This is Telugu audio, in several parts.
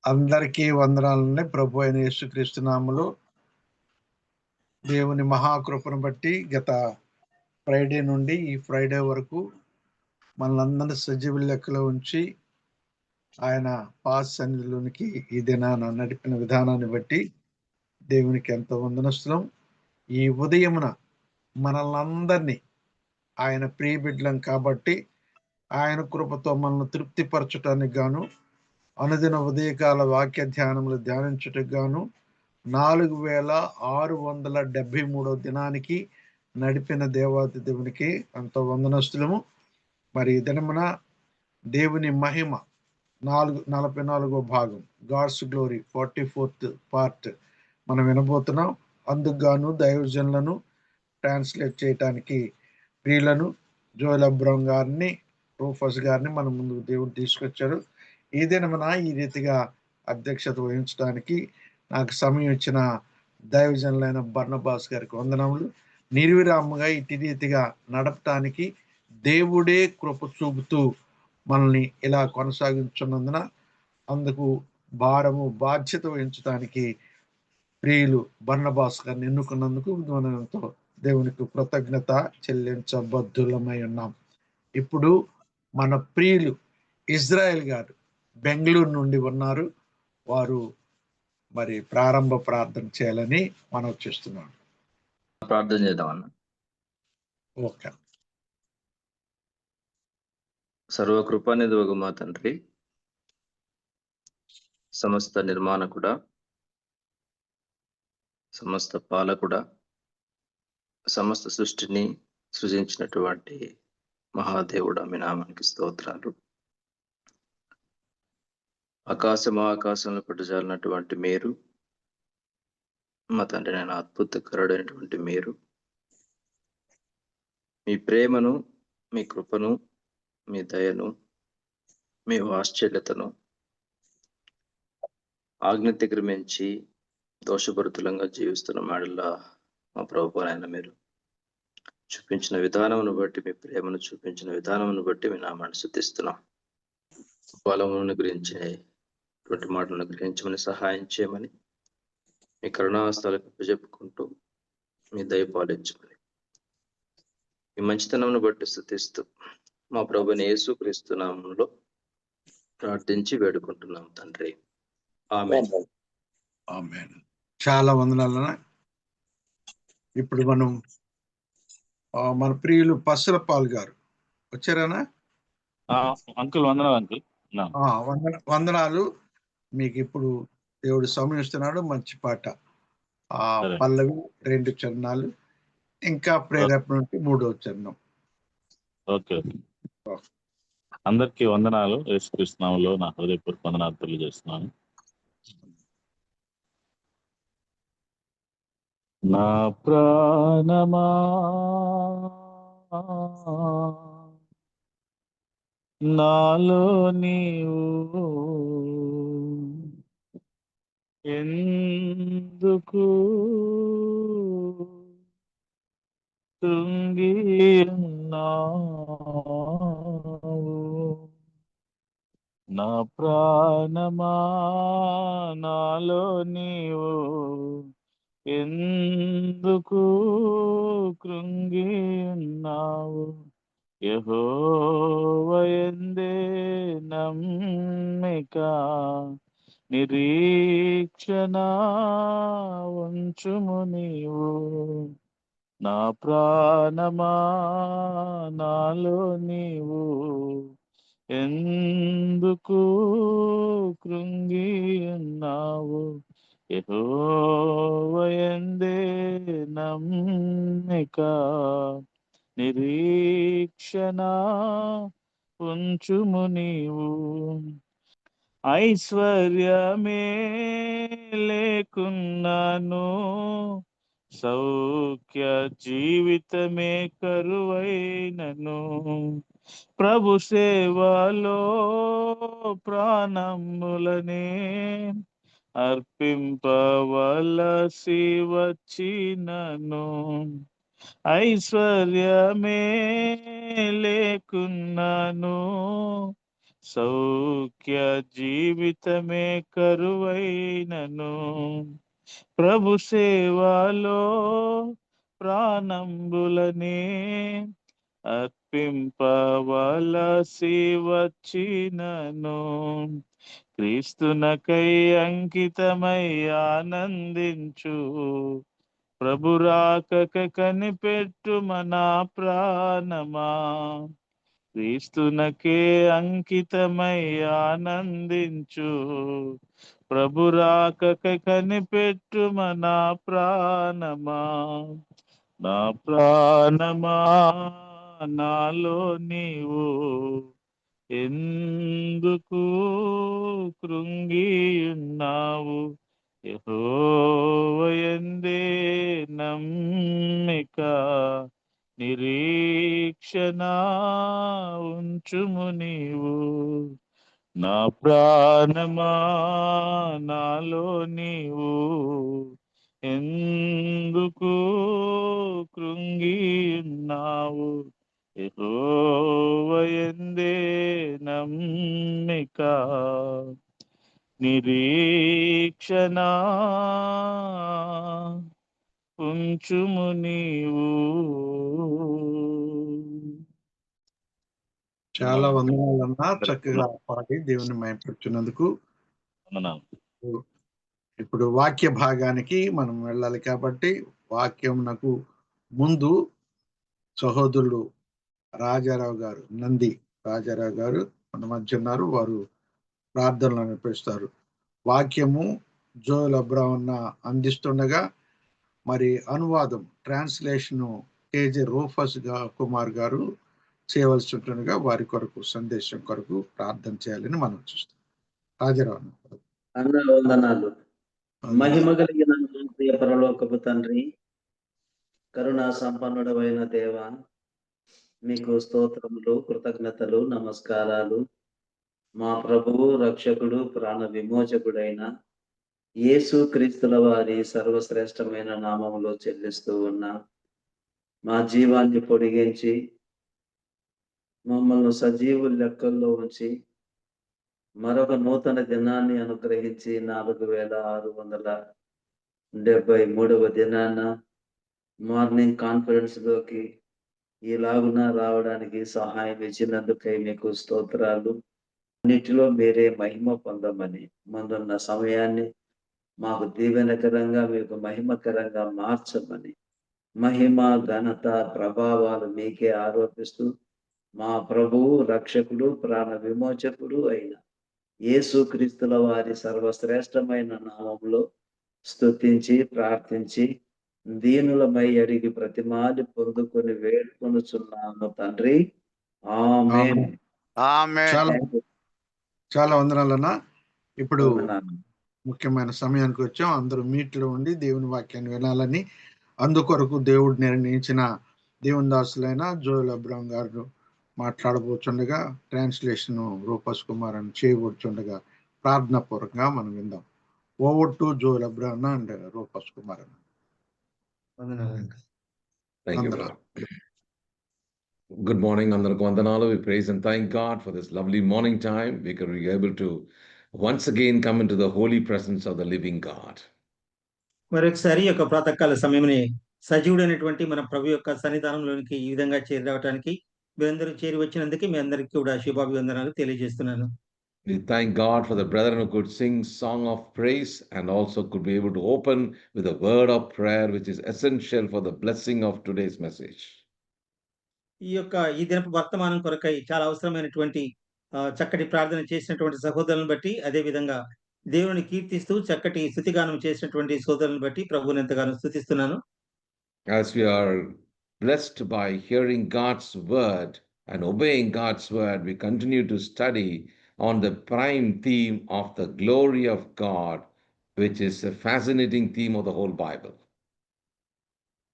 అందరికీ వందనాలని ప్రభు అయిన యేసుక్రీస్తు నామములో దేవుని మహాకృపను బట్టి గత ఫ్రైడే నుండి ఈ ఫ్రైడే వరకు మనలందరినీ సజీవ లెక్కలో ఉంచి ఆయన పాస్ సన్నిధిలోనికి ఈ దినాన నడిపిన విధానాన్ని బట్టి దేవునికి ఎంతో వందనస్తులం. ఈ ఉదయమున మనల్ని ఆయన ప్రియ బిడ్డలం కాబట్టి ఆయన కృపతో మనల్ని తృప్తిపరచటానికి గాను అనుదిన ఉదయకాల వాక్య ధ్యానములు ధ్యానించుటకు గాను 4673 దినానికి నడిపిన దేవాది దేవునికి ఎంతో వందనస్తులము. మరి ఈ దినమున దేవుని మహిమ 44వ భాగం గాడ్స్ గ్లోరీ 44th పార్ట్ మనం వినబోతున్నాం. అందుకు గాను దైవజనులను ట్రాన్స్లేట్ చేయటానికి ప్రియులను జోయల్ అబ్రహం గారిని, రూఫస్ గారిని మన ముందుకు దేవుడు తీసుకొచ్చారు. ఈ దినమున ఈ రీతిగా అధ్యక్షత వహించడానికి నాకు సమయం ఇచ్చిన దైవజనులైన బర్నబాస్ గారికి వందనములు. నిర్విరామంగా ఇటు రీతిగా నడపటానికి దేవుడే కృప చూపుతూ మనల్ని ఇలా కొనసాగించున్నందున అందుకు భారము బాధ్యత వహించడానికి ప్రియులు బర్నబాస్ గారిని ఎన్నుకున్నందుకు మనతో దేవునికి కృతజ్ఞత చెల్లించబద్ధులమై ఉన్నాం. ఇప్పుడు మన ప్రియులు ఇజ్రాయెల్ గారు బెంగళూరు నుండి ఉన్నారు. వారు మరి ప్రారంభ ప్రార్థన చేయాలని మనం చేస్తున్నాం. ప్రార్థన చేద్దామన్న. ఓకే. సర్వకృపానిధివగు మా తండ్రి, సమస్త నిర్మాణకుడా, సమస్త పాలకుడా, సమస్త సృష్టిని సృజించినటువంటి మహాదేవుడా, మీ నామానికి స్తోత్రాలు. ఆకాశంలో పట్టుజాలినటువంటి మీరు, మా తండ్రి నేను అద్భుతకరుడైనటువంటి మీరు, మీ ప్రేమను, మీ కృపను, మీ దయను, మీ వాత్సల్యతను ఆజ్ఞాతిక్రమించి దోషభరితులంగా జీవిస్తున్న మాడల్లా మా ప్రభువునైనా మీరు చూపించిన విధానమును బట్టి, మీ ప్రేమను చూపించిన విధానమును బట్టి మీ నామాన్ని స్తుతిస్తున్నాం. బలమును గురించినటువంటి మాటలను గ్రహించమని సహాయం చేయమని, మీ కరుణాహస్తాలకు చెప్పుకుంటూ మీ దయ పాలించమని, మీ మంచితనమును బట్టి స్తుతిస్తూ మా ప్రభుని యేసుక్రీస్తు నామములో ప్రార్థించి వేడుకుంటున్నాం తండ్రి, ఆమేన్. ఆమేన్. చాలా వందనాలన్నా. ఇప్పుడు మనం మన ప్రియులు పసలపాల్ గారు వచ్చారానా? అంకుల్ వందనాలు అంకుల్. వందనాలు. మీకు ఇప్పుడు దేవుడు సమయం ఇస్తున్నాడు. మంచి పాట పల్లవి 2 చరణాలు, ఇంకా ప్రేరేపణ 3వ చరణం. ఓకే. అందరికీ వందనాలు. యేసుక్రీస్తు నామములో నా హృదయపూర్వక వందనాలు తెలియజేస్తున్నాను. నా ప్రాణమా నాలో నీవు ఎందుకు కృంగి ఉన్నావు? నా ప్రాణమా నాలో నీవు ఎందుకు కృంగి ఉన్నావు? యెహోవా యందే నమ్మిక నిరీక్షణ ఉంచుము నీవు. నా ప్రాణమా నాలో నీవు ఎందుకు కృంగి ఉన్నావు? యెహోవా యందే నమ్మిక నిరీక్షణ ఉంచుము నీవు. ఐశ్వర్యమే లేకున్నాను, సౌఖ్య జీవితమే కరువైనను, ప్రభు సేవలో ప్రాణములనే అర్పింపవలసి వచ్చినను. ఐశ్వర్యమే లేకున్నాను, సౌఖ్య జీవితమే కరువైనను ప్రభు సేవలో ప్రాణంబులనే అర్పింపవలసి వచ్చినను క్రీస్తునకై అంకితమై ఆనందించు ప్రభు రాకక కనిపెట్టు మన ప్రాణమా క్రీస్తునకే అంకితమై ఆనందించు ప్రభు రాకక కనిపెట్టు మన ప్రాణమా నా ప్రాణమా నాలో నీవు ఎందుకు కృంగియున్నావు యెహోవాయందే నమ్మిక నిరీక్షణ ఉంచుము నీవు నా ప్రాణమా నాలో నీవు ఎందుకు కృంగియున్నావు యెహోవాయందే నమ్మిక నిరీక్షణ ఉంచుము నీవు. చాలా వందనాలన్నా, చక్కగా పాడి దేవుని మయపరుచున్నందుకు. ఇప్పుడు వాక్య భాగానికి మనం వెళ్ళాలి కాబట్టి వాక్యం నాకు ముందు సహోదరుడు రాజారావు గారు, నంది రాజారావు గారు మన మధ్య ఉన్నారు. వారు ప్రార్థనలు నడిపిస్తారు. వాక్యము జోయల్ అబ్రహన్న అందిస్తుండగా మరి అనువాదం ట్రాన్స్లేషన్ కేజే రూఫస్ కుమార్ గారు చేయవలసి ఉంటుండగా వారి కొరకు సందేశం కొరకు ప్రార్థన చేయాలని మనం చూస్తాం. రాజారావు అన్న వందనాలు. మహిమ కలిగిన ప్రియ పరలోకపు తండ్రి, కరుణా సంపన్నుడమైన దేవ, మీకు స్తోత్రములు, కృతజ్ఞతలు, నమస్కారాలు. మా ప్రభువు, రక్షకుడు, ప్రాణ విమోచకుడైన యేసు క్రీస్తుల వారి సర్వశ్రేష్టమైన నామములో చెల్లిస్తూ ఉన్నా. మా జీవాన్ని పొడిగించి మమ్మల్ని సజీవుల లెక్కల్లో ఉంచి మరొక నూతన దినాన్ని అనుగ్రహించి 4673వ దినాన మార్నింగ్ కాన్ఫరెన్స్ లోకి ఈలాగున రావడానికి సహాయం ఇచ్చినందుకై మీకు స్తోత్రాలు. అన్నిటిలో మీరే మహిమ పొందమని, ముందున్న సమయాన్ని మాకు దీవెనకరంగా, మీకు మహిమకరంగా మార్చమని, మహిమ, ఘనత, ప్రభావాలు మీకే ఆరోపిస్తూ మా ప్రభువు, రక్షకుడు, ప్రాణ విమోచకుడు అయిన యేసు క్రీస్తుల వారి సర్వశ్రేష్టమైన నామంలో స్తుతించి ప్రార్థించి దీనులమై అడిగి ప్రతిమాది పొందుకొని వేడుకొనుచున్నాము తండ్రి, ఆమేన్. చాలా వందనాలన్నా. ఇప్పుడు ముఖ్యమైన సమయానికి వచ్చాం. అందరూ మీట్లో ఉండి దేవుని వాక్యాన్ని వినాలని అందుకొరకు దేవుడు నిర్ణయించిన దేవుని దాసులైన జోయల్ అబ్రహం గారు మాట్లాడబోచుండగా ట్రాన్స్లేషన్ రూపస్ కుమార్ అని చేయబోచుండగా ప్రార్థన పూర్వకంగా మనం విందాం. Over to Joel Abraham and Rufus Kumar అన్న. Thank you, Lord. Good morning, Andarku Vandanalu. We praise and thank God for this lovely morning time. We can be able to once again come into the holy presence of the living God. మరొకసారి యొక్క ప్రాతకాల సమయంని సజీవుడైనటువంటి మన ప్రభు యొక్క సన్నిధానంలోనికి ఈ విధంగా చేరి రావడానికి మీరందరూ చేరి వచ్చినందుకు మీ అందరికీ కూడా శుభాభివందనాలు తెలియజేస్తున్నాను. We thank God for the brethren who could sing song of praise and also could be able to open with a word of prayer, which is essential for the blessing of today's message. ఈ దినపు వర్తమానం కొరకై చాలా అవసరమైనటువంటి చక్కటి ప్రార్థన చేసినటువంటి సహోదరులను బట్టి, అదే విధంగా దేవుని కీర్తిస్తూ చక్కటి స్తుతిగానం చేసినటువంటి సోదరులను బట్టి ప్రభువుని ఎంతగానో స్తుతిస్తున్నాను. As we are blessed by hearing God's word and obeying God's word, we continue to study on the prime theme of the glory of God, which is a fascinating theme of the whole Bible.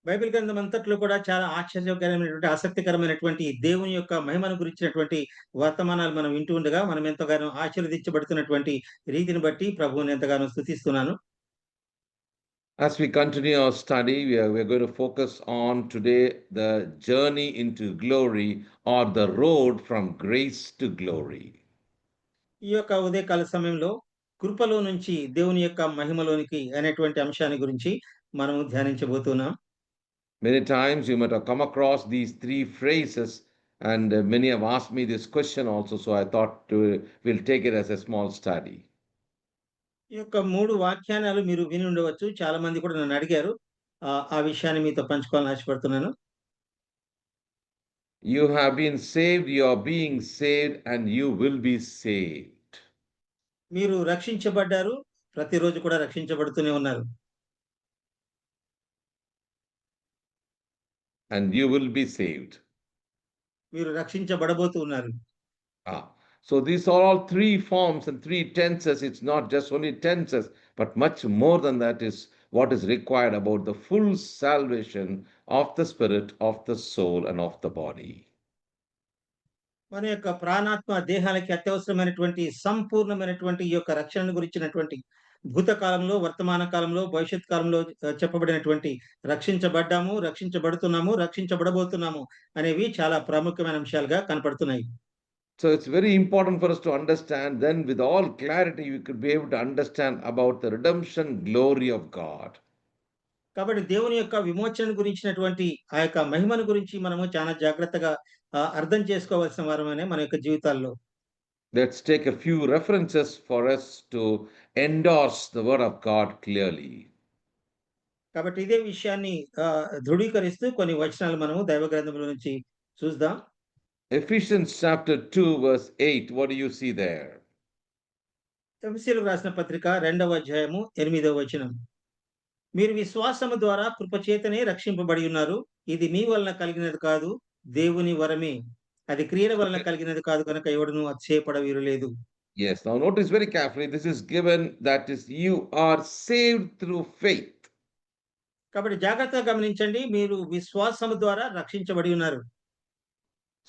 Bible గ్రంథం అంతట్లో కూడా చాలా ఆశ్చర్యకరమైనటువంటి, ఆసక్తికరమైనటువంటి దేవుని యొక్క మహిమను గురించినటువంటి వర్తమానాలు మనం వింటూ ఉండగా మనం ఎంతగానో ఆశీర్వదించబడుతున్నటువంటి రీతిని బట్టి ప్రభువుని ఎంతగానో స్తుతిస్తున్నాను. As we continue our study, we are going to focus on today the journey into glory, or the road from grace to glory. ఈ యొక్క ఉదయకాల సమయంలో కృపలో నుంచి దేవుని యొక్క మహిమలోనికి అనేటువంటి అంశాన్ని గురించి మనము ధ్యానించబోతున్నాం. Many times you might have come across these three phrases, and many have asked me this question also, so I thought we'll take it as a small study. ఈ యొక్క 3 వాఖ్యానాలు మీరు విని ఉండవచ్చు. చాలా మంది కూడా నన్ను అడిగారు. ఆ విషయాన్ని మీతో పంచుకోవాలని ఆశపడుతున్నాను. You have been saved, you are being saved, and you will be saved. మీరు రక్షించబడ్డారు. ప్రతిరోజు కూడా రక్షించబడుతూనే ఉన్నారు. And you will be saved. మీరు రక్షించబడబోతూ ఉన్నారు. So these are all three forms and three tenses. It's not just only tenses, but much more than that is what is required about the full salvation of the spirit, of the soul, and of the body. మన యొక్క ప్రాణాత్మ దేహాలకి అత్యవసరమైనటువంటి సంపూర్ణమైనటువంటి ఈ యొక్క రక్షణను గురించినటువంటి భూతకాలంలో, వర్తమాన కాలంలో, భవిష్యత్ కాలంలో చెప్పబడినటువంటి రక్షించబడ్డాము, రక్షించబడుతున్నాము, రక్షించబడబోతున్నాము అనేవి చాలా ప్రాముఖ్యమైన అంశాలుగా కనపడుతున్నాయి. So it's very important for us to understand. Then with all clarity, we could be able to understand about the redemption glory of God. కాబట్టి దేవుని యొక్క విమోచన గురించినటువంటి ఆ యొక్క మహిమను గురించి మనము చాలా జాగ్రత్తగా అర్థం చేసుకోవాల్సిన వారమనే మన యొక్క జీవితాల్లో. Let's take a few references for us to endorse the word of God clearly. కాబట్టి ఇదే విషయాన్ని దృఢీకరిస్తూ కొన్ని వచనాలు మనము దైవ గ్రంథంలో నుంచి చూద్దాం. Ephesians chapter 2 verse 8. What do you see there? ఎఫెసీయులకు రాసిన పత్రిక 2వ అధ్యాయము 8వ వచనం. మీరు విశ్వాసము ద్వారా కృపచేతనే రక్షింపబడి ఉన్నారు. ఇది మీ వలన కలిగినది కాదు, దేవుని వరమే. అది క్రియల వలన కలిగినది కాదు కనుక ఎవడును అతిశయపడవీరులేదు. Yes. Now notice very carefully. This is given that is you are saved through faith. కాబట్టి జాగ్రత్తగా గమనించండి. మీరు విశ్వాసము ద్వారా రక్షించబడి ఉన్నారు.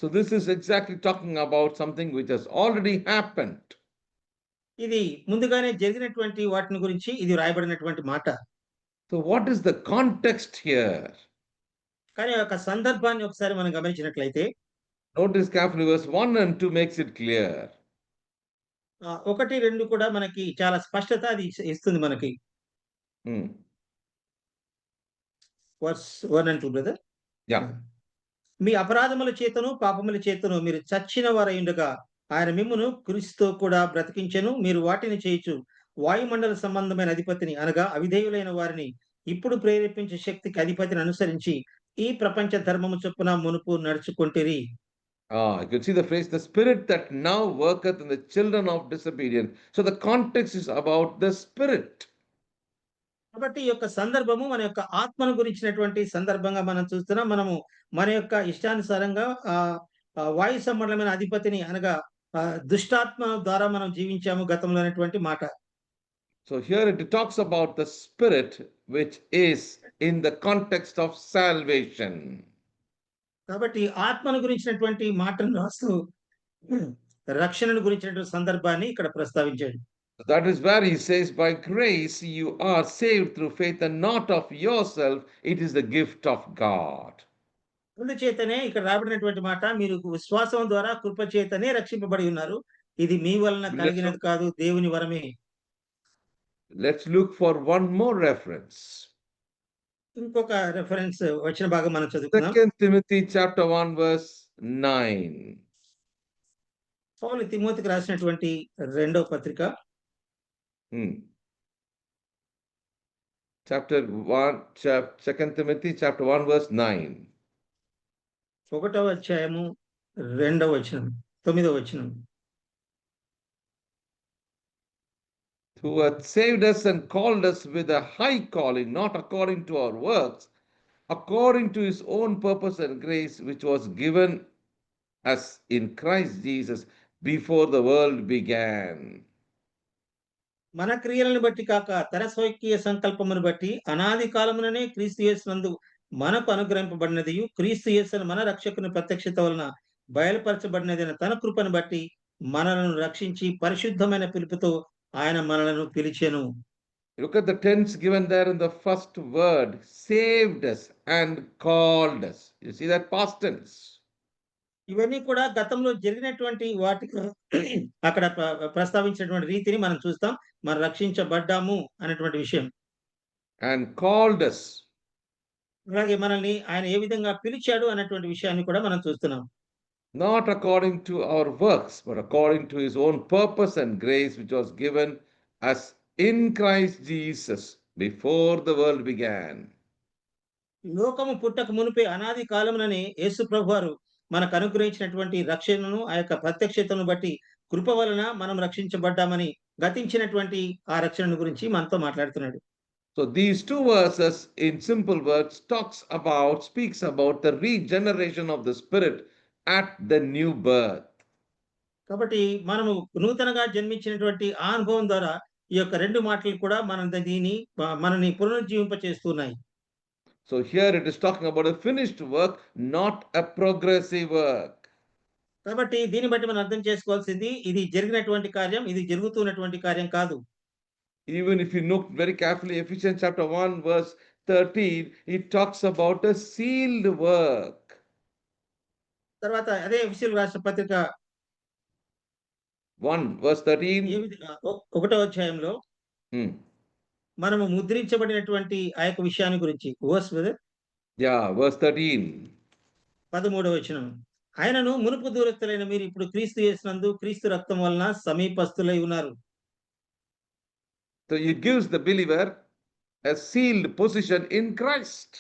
So this is exactly talking about something which has already happened. ఇది ముందుగానే జరిగినటువంటి వాటిని గురించి ఇది రాయబడినటువంటి మాట. So what is the context here? కానీ ఆ యొక్క సందర్భాన్ని ఒకసారి మనం గమనించినట్లయితే Notice carefully verse 1 and 2 makes it clear. 1, 2 కూడా మనకి చాలా స్పష్టత అది ఇస్తుంది మనకి. Verse 1 and 2 brother. Yeah. మీ అపరాధముల చేతను పాపముల చేతను మీరు చచ్చిన వారైయుండగా ఆయన మిమ్మును క్రీస్తుతో కూడా బ్రతికించెను. మీరు వాటిని చేయుచు వాయుమండల సంబంధమైన అధిపతిని అనగా అవిధేయులైన వారిని ఇప్పుడు ప్రేరేపించే శక్తికి అధిపతిని అనుసరించి ఈ ప్రపంచ ధర్మము చొప్పున మునుపు నడుచుకొంటిరి. You can see the phrase, the spirit that now worketh in the children of disobedience. So the context is about the spirit. కాబట్టి ఈ యొక్క సందర్భము మన యొక్క ఆత్మను గురించినటువంటి సందర్భంగా మనం చూస్తున్నాం. మనము మన యొక్క ఇష్టానుసారంగా వాయు సంబంధమైన అధిపతిని అనగా దుష్టాత్మ ద్వారా మనం జీవించాము గతంలో అనేటువంటి మాట. So here it talks about the spirit which is in the context of salvation. కాబట్టి ఆత్మను గురించినటువంటి మాటను రాస్తూ రక్షణను గురించినటువంటి సందర్భాన్ని ఇక్కడ ప్రస్తావించాడు. That is where he says, by grace you are saved through faith and not of yourself. It is the gift of God. అందుచేతనే ఇక్కడ రాబడినటువంటి మాట, మీరు విశ్వాసం ద్వారా కృప చేతనే రక్షింపబడి ఉన్నారు. ఇది మీ వలన కలిగినది కాదు, దేవుని వరమే. Let's look for one more reference. ఇంకొక రెఫరెన్స్ వచ్చిన భాగం మనం చదువుకుందాం. 2 Timothy chapter 1 verse 9. పౌలు తిమోతికి రాసినటువంటి 2వ పత్రిక Chapter 1, 2 Timothy chapter 1 verse 9. 1వ అధ్యాయము 2వ వచనం 9వ వచనం. Who hath saved us and called us with a high calling, not according to our works, according to his own purpose and grace, which was given us in Christ Jesus before the world began. మన క్రియలను బట్టి కాక తన స్వకీయ సంకల్పమును బట్టి అనాది కాలముననే క్రీస్తు యేసునందు మనకు అనుగ్రహింపబడినది, క్రీస్తు యేసును మన రక్షకుని ప్రత్యక్షత వలన బయలుపరచబడినదైన తన కృపను బట్టి మనలను రక్షించి పరిశుద్ధమైన పిలుపుతో ఆయన మనలను పిలిచెను. Look at the tense given there in the first word, saved us and called us. You see that past tense. ఇవన్నీ కూడా గతంలో జరిగినటువంటి వాటికి అక్కడ ప్రస్తావించినటువంటి రీతిని మనం చూస్తాం. మనం రక్షించబడ్డాము అనేటువంటి విషయం. and called us. అలాగే మనల్ని ఆయన ఏ విధంగా పిలిచాడు అన్నటువంటి విషయాన్ని కూడా మనం చూస్తున్నాం. Not according to our works, but according to his own purpose and grace, which was given us in Christ Jesus before the world began. లోకము పుట్టక మునుపే అనాది కాలముననే యేసు ప్రభువారు మనకు అనుగ్రహించినటువంటి రక్షణను ఆ యొక్క ప్రత్యక్షతను బట్టి కృప వలన మనం రక్షించబడ్డామని గతించినటువంటి ఆ రక్షణను గురించి మనతో మాట్లాడుతున్నాడు. So these two verses in simple words speaks about the regeneration of the spirit at the new birth. కాబట్టి మనము నూతనగా జన్మించినటువంటి ఆ అనుభవం ద్వారా ఈ యొక్క 2 మాటలు కూడా మనని పునరుజ్జీవింపచేస్తున్నాయి. So here it is talking about a finished work, not a progressive work. కాబట్టి దీన్ని బట్టి మనం అర్థం చేసుకోవాల్సింది ఇది జరిగినటువంటి కార్యం, ఇది జరుగుతున్నటువంటి కార్యం కాదు. Even if you look very carefully, Ephesians chapter 1 verse 13, it talks about a sealed work. తర్వాత అదే ఎఫెసీయులకు రాసిన పత్రిక 1 verse 13. ఒకటో అధ్యాయంలో మనము ముద్రించబడినటువంటి ఆ యొక్క విషయాన్ని గురించి verse 13. 13వ వచనం. ఆయనను మునుపు దూరస్తులైన మీరు ఇప్పుడు క్రీస్తు యేసునందు క్రీస్తు రక్తం వలన సమీపస్తులై ఉన్నారు. So it gives the believer a sealed position in Christ.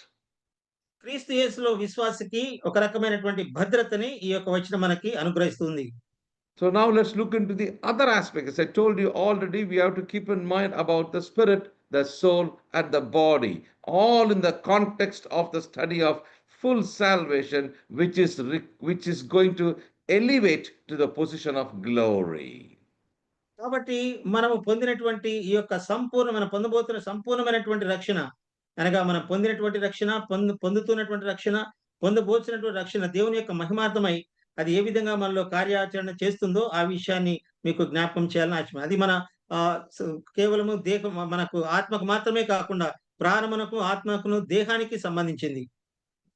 క్రీస్తు యేసులో విశ్వాసికి ఒక రకమైనటువంటి భద్రతని ఈ యొక్క వచనం మనకి అనుగ్రహిస్తుంది. So now let's look into the other aspects. As I told you already, we have to keep in mind about the spirit, the soul, and the body, all in the context of the study of full salvation, which is going to elevate to the position of glory. కాబట్టి మనము పొందినటువంటి ఈ యొక్క మనం పొందబోతున్న సంపూర్ణమైనటువంటి రక్షణ అనగా మనం పొందినటువంటి రక్షణ, పొందుతున్నటువంటి రక్షణ, పొందబోతున్నటువంటి రక్షణ దేవుని యొక్క మహిమార్థమై అది ఏ విధంగా మనలో కార్యాచరణ చేస్తుందో ఆ విషయాన్ని మీకు జ్ఞాపకం చేయాలని ఆశ. అది మన కేవలము మనకు ఆత్మకు మాత్రమే కాకుండా ప్రాణమునకు, ఆత్మకును, దేహానికి సంబంధించింది.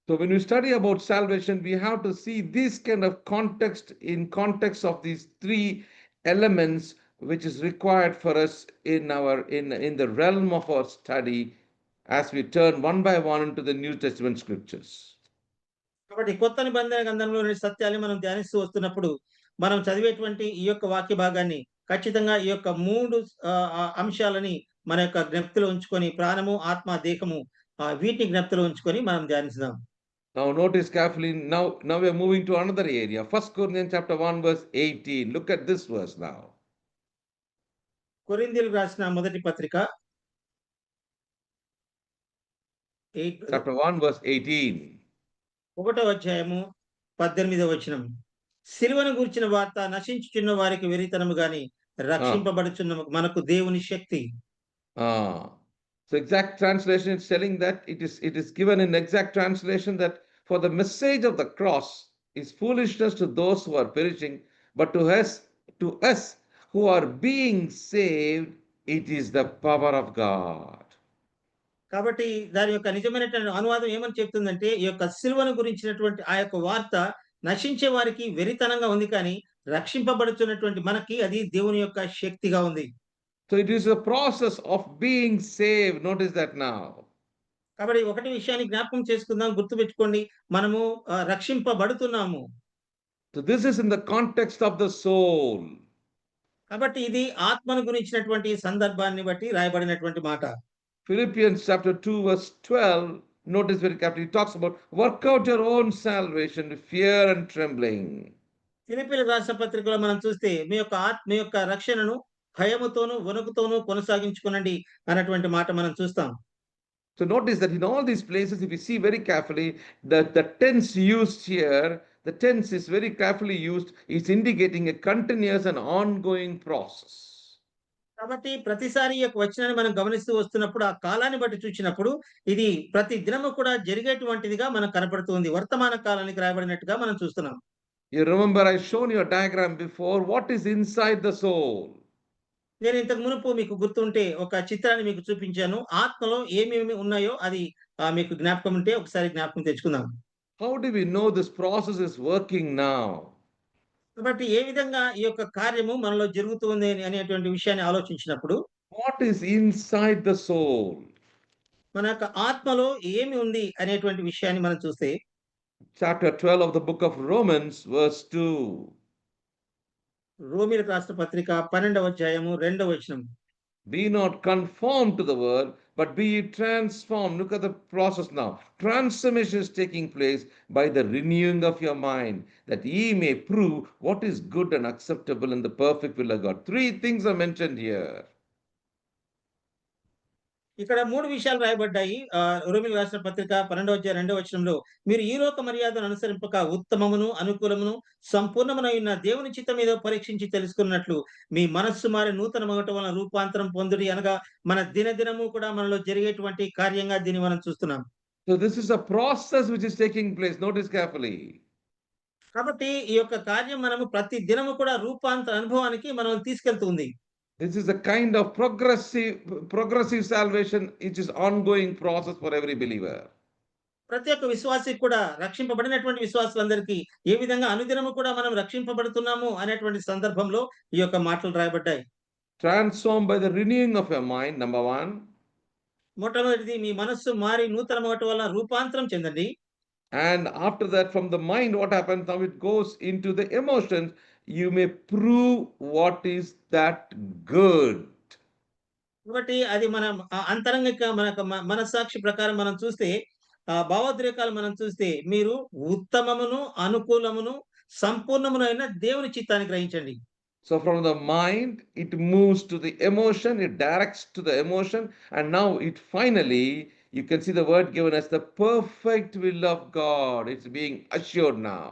So when we study about salvation, we have to see this kind of context of these 3 elements which is required for us in the realm of our study as we turn one by one into the New Testament scriptures. కాబట్టి కొత్త నిబంధన గ్రంథంలోని సత్యాన్ని మనం ధ్యానిస్తూ వస్తున్నప్పుడు మనం చదివేటువంటి ఈ యొక్క వాక్య భాగాన్ని ఖచ్చితంగా ఈ యొక్క 3 అంశాలని మన యొక్క జ్ఞప్తిలో ఉంచుకొని ప్రాణము, ఆత్మ, దేహము వీటిని జ్ఞప్తిలో ఉంచుకొని మనం ధ్యానిద్దాం. Now notice carefully, now we are moving to another area. 1 Corinthians chapter 1 verse 18. Look at this verse now. కొరింథీయులకు రాసిన మొదటి పత్రిక Chapter 1 verse 18. 1వ అధ్యాయము 18వ వచనం. సిలువను గూర్చిన వార్త నశించుచున్న వారికి వెరితనము గాని రక్షింపబడుచున్న మనకు దేవుని శక్తి. So exact translation is telling that it is given in exact translation that for the message of the cross is foolishness to those who are perishing, but to us who are being saved, it is the power of God. కాబట్టి దాని యొక్క నిజమైనటువంటి అనువాదం ఏమని చెప్తుందంటే ఈ యొక్క సిలువను గురించినటువంటి ఆ యొక్క వార్త నశించే వారికి వెరితనంగా ఉంది, కానీ రక్షింపబడుతున్నటువంటి మనకి అది దేవుని యొక్క శక్తిగా ఉంది. So it is a process of being saved. Notice that now. కాబట్టి ఒకటి విషయాన్ని జ్ఞాపకం చేసుకుందాం, గుర్తుపెట్టుకోండి, మనము రక్షింపబడుతున్నాము. So this is in the context of the soul. కాబట్టి ఇది ఆత్మను గురించినటువంటి సందర్భాన్ని బట్టి రాయబడినటువంటి మాట. Philippians chapter 2 verse 12, notice very carefully, it talks about work out your own salvation with fear and trembling. ఫిలిప్పీయులకు రాసిన పత్రికలో మనం చూస్తే మీ యొక్క రక్షణను భయముతోను వణుకుతోను కొనసాగించుకునండి అన్నటువంటి మాట మనం చూస్తాం. So notice that in all these places, if you see very carefully, the tense used here, the tense is very carefully used, is indicating a continuous and ongoing process. కాబట్టి ప్రతిసారి ఈ యొక్క వచనాన్ని మనం గమనిస్తూ వస్తున్నప్పుడు ఆ కాలాన్ని బట్టి చూసినప్పుడు ఇది ప్రతి దినము కూడా జరిగేటువంటిదిగా మనకు కనపడుతుంది. వర్తమాన కాలానికి రాయబడినట్టుగా మనం చూస్తున్నాం. You remember I shown you a diagram before. What is inside the soul? నేను ఇంతకు మునుపు మీకు గుర్తుంటే ఒక చిత్రాన్ని మీకు చూపించాను. ఆత్మలో ఏమేమి ఉన్నాయో అది మీకు జ్ఞాపకం ఉంటే ఒకసారి జ్ఞాపకం తెచ్చుకుందాం. how do we know this process is working now? కాబట్టి ఏ విధంగా ఈ యొక్క కార్యము మనలో జరుగుతుంది అనేటువంటి విషయాన్ని ఆలోచించినప్పుడు What is inside the soul? మన యొక్క ఆత్మలో ఏమి ఉంది అనేటువంటి విషయాన్ని మనం చూస్తే Chapter 12 of the book of Romans, verse 2. రోమీయులకు రాసిన పత్రిక 12వ అధ్యాయము 2వ వచనం. Be not conformed to the world, but be ye transformed. Look at the process now. Transformation is taking place by the renewing of your mind, that ye may prove what is good and acceptable in the perfect will of God. 3 things are mentioned here. ఇక్కడ 3 విషయాలు రాయబడ్డాయి. రోమీయులకు రాసిన పత్రిక 12వ అధ్యాయం 2వ వచనంలో మీరు ఈ లోక మర్యాదను అనుసరింపక ఉత్తమమును, అనుకూలమును, సంపూర్ణమునైన దేవుని చిత్తమేదో పరీక్షించి తెలుసుకున్నట్లు మీ మనస్సు మారి నూతన మొగటం వలన రూపాంతరం పొందుడి అనగా మన దినదినము కూడా మనలో జరిగేటువంటి కార్యంగా దీన్ని మనం చూస్తున్నాం. So this is a process which is taking place. Notice carefully. కాబట్టి ఈ యొక్క కార్యం మనము ప్రతి దినము కూడా రూపాంతర అనుభవానికి మనల్ని తీసుకెళ్తుంది. This is a kind of progressive salvation, which is ongoing process for every believer. ప్రతి ఒక్క విశ్వాసికి కూడా రక్షింపబడినటువంటి విశ్వాసులందరికీ ఏ విధంగా అనుదినము కూడా మనం రక్షింపబడుతున్నాము అనేటువంటి సందర్భంలో ఈ యొక్క మాటలు రాయబడ్డాయి. Transformed by the renewing of your mind, number 1. మొట్టమొదటిది మీ మనస్సు మారి నూతన మొగట వల్ల రూపాంతరం చెందండి. And after that, from the mind, what happens now? It goes into the emotions. You may prove what is that good. కాబట్టి అది మనం అంతరంగిక మనస్సాక్షి ప్రకారం మనం చూస్తే భావోద్రేకాలు మనం చూస్తే మీరు ఉత్తమమును, అనుకూలమును, సంపూర్ణమునైన దేవుని చిత్తాన్ని గ్రహించండి. So from the mind, it moves to the emotion, it directs to the emotion, and now it finally, you can see the word given as the perfect will of God. It's being assured now.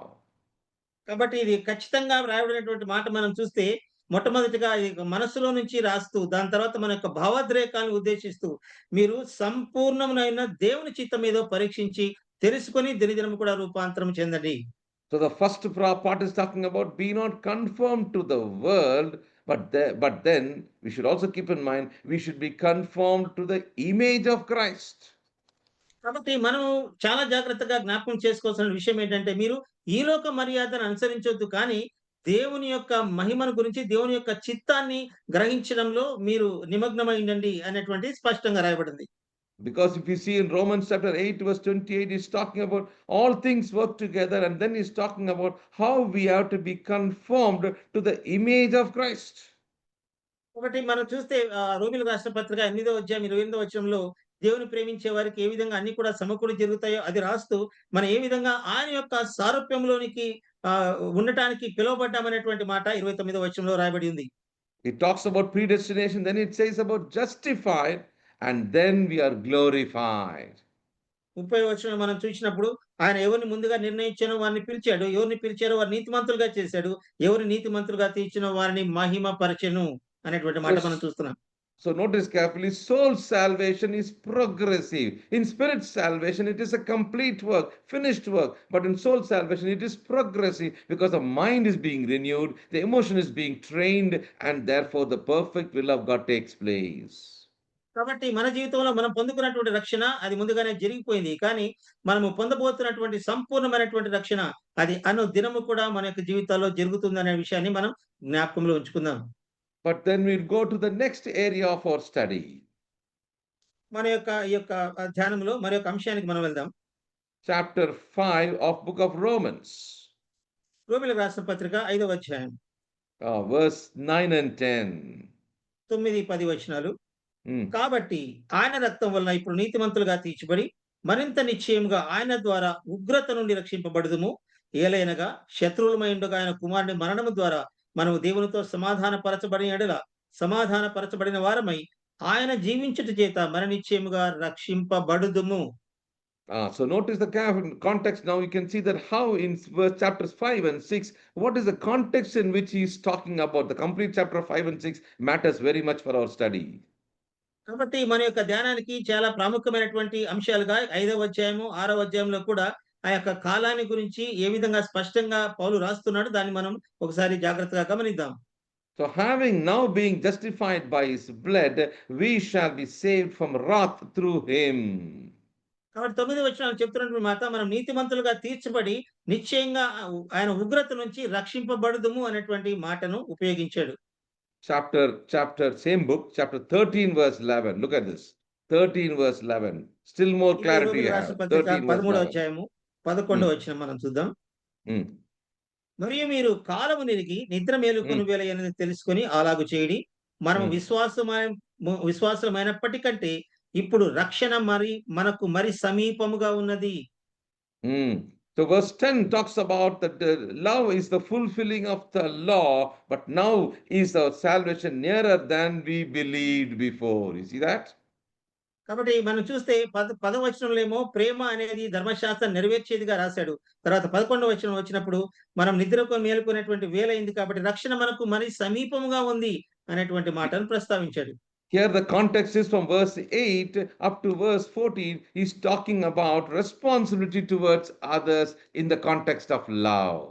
కాబట్టి ఇది ఖచ్చితంగా రాయబడినటువంటి మాట మనం చూస్తే మొట్టమొదటిగా ఇది మనస్సులో నుంచి రాస్తూ దాని తర్వాత మన యొక్క భావోద్రేకాలను ఉద్దేశిస్తూ మీరు సంపూర్ణమునైన దేవుని చిత్తం ఏదో పరీక్షించి తెలుసుకొని దినదినము కూడా రూపాంతరం చెందండి. So the first part is talking about be not conformed to the world, but then we should also keep in mind we should be conformed to the image of Christ. కాబట్టి మనం చాలా జాగ్రత్తగా జ్ఞాపకం చేసుకోవాల్సిన విషయం ఏంటంటే మీరు ఈ లోక మర్యాదను అనుసరించొద్దు, కానీ దేవుని యొక్క మహిమను గురించి దేవుని యొక్క చిత్తాన్ని గ్రహించడంలో మీరు నిమగ్నమైండండి అనేటువంటి స్పష్టంగా రాయబడింది. Because if you see in Romans chapter 8 verse 28, he's talking about all things work together, and then he's talking about how we have to be conformed to the image of Christ. కాబట్టి మనం చూస్తే రోమీయులకు రాసిన పత్రిక 8వ అధ్యాయం 28వ వచనంలో దేవుని ప్రేమించే వారికి ఏ విధంగా అన్ని కూడా సమకూడి జరుగుతాయో అది రాస్తూ మనం ఏ విధంగా ఆయన యొక్క సారూప్యంలోనికి ఉండటానికి పిలువబడ్డామనేటువంటి మాట 29వ వచనంలో రాయబడి ఉంది. It talks about predestination, then it says about justified, and then we are glorified. 30వ వచనం మనం చూసినప్పుడు ఆయన ఎవరిని ముందుగా నిర్ణయించానో వారిని పిలిచాడు, ఎవరిని పిలిచారో వారిని నీతిమంతులుగా చేశాడు, ఎవరిని నీతిమంతులుగా తీర్చినో వారిని మహిమపరచెను అనేటువంటి మాట మనం చూస్తున్నాం. So notice carefully, soul salvation is progressive. In spirit salvation, it is a complete work, finished work. But in soul salvation, it is progressive because the mind is being renewed, the emotion is being trained, and therefore the perfect will of God takes place. కాబట్టి మన జీవితంలో మనం పొందుకున్నటువంటి రక్షణ అది ముందుగానే జరిగిపోయింది, కానీ మనము పొందబోతున్నటువంటి సంపూర్ణమైనటువంటి రక్షణ అది దినము కూడా మన యొక్క జీవితాల్లో జరుగుతుందనే విషయాన్ని మనం జ్ఞాపకంలో ఉంచుకుందాం. But then we'll go to the next area of our study. మన యొక్క ఈ యొక్క ధ్యానంలో మరి యొక్క అంశానికి మనం వెళ్దాం. Chapter 5 of book of Romans. రోమీయులకు రాసిన పత్రిక 5వ అధ్యాయం verse 9 and 10. 9-10 వచనాలు. కాబట్టి ఆయన రక్తం వలన ఇప్పుడు నీతిమంతులుగా తీర్చబడి మరింత నిశ్చయముగా ఆయన ద్వారా ఉగ్రత నుండి రక్షింపబడుదుము. ఏలైనగా శత్రువులమై ఉండగా ఆయన కుమారుని మరణము ద్వారా మనము దేవునితో సమాధానపరచబడిన వారమై ఆయన జీవించుట చేత మన నిశ్చయముగా రక్షింపబడుదుము. So notice the context now. You can see that how in chapters 5 and 6, what is the context in which he is talking about. The complete chapter 5 and 6 matters very much for our study. కాబట్టి మన యొక్క ధ్యానానికి చాలా ప్రాముఖ్యమైనటువంటి అంశాలుగా 5వ అధ్యాయము 6వ అధ్యాయంలో కూడా ఆ యొక్క కాలాన్ని గురించి ఏ విధంగా స్పష్టంగా పౌలు రాస్తున్నాడు దాన్ని మనం ఒకసారి జాగ్రత్తగా గమనిద్దాం. So having now being justified by his blood, we shall be saved from wrath through him. కాబట్టి 9 వచనాలు చెప్తున్నటువంటి మాట మనం నీతిమంతులుగా తీర్చబడి నిశ్చయంగా ఆయన ఉగ్రత నుంచి రక్షింపబడుదుము అనేటువంటి మాటను ఉపయోగించాడు. Chapter, same book, chapter 13, verse 11. Look at this. 13, verse 11. Still more ఇది clarity రోమిలకు you రాసిన have. పత్రిక 13, verse 13వ 11. అధ్యాయము 11వ వచనం మనం చూద్దాం. Hmm. మరియు మీరు కాలము నెరిగి నిద్ర మేలుకొని వేళ అనేది తెలుసుకొని అలాగు చేయడి. మనం విశ్వాసమైనప్పటికంటే ఇప్పుడు రక్షణ మనకు మరి సమీపముగా ఉన్నది. So verse 10 talks about that love is the fulfilling of the law, but now is our salvation nearer than we believed before. You see that? కాబట్టి మనం చూస్తే 10వ వచనంలో ఏమో ప్రేమ అనేది ధర్మశాస్త్రం నెరవేర్చేదిగా రాశాడు. తర్వాత 11వ వచనం వచ్చినప్పుడు మనం నిద్రకు మేలుకునేటువంటి వేళ అయింది కాబట్టి రక్షణ మనకు మరి సమీపముగా ఉంది అనేటువంటి మాటను ప్రస్తావించాడు. Here the context is from verse 8 up to verse 14. He's talking about responsibility towards others in the context of love.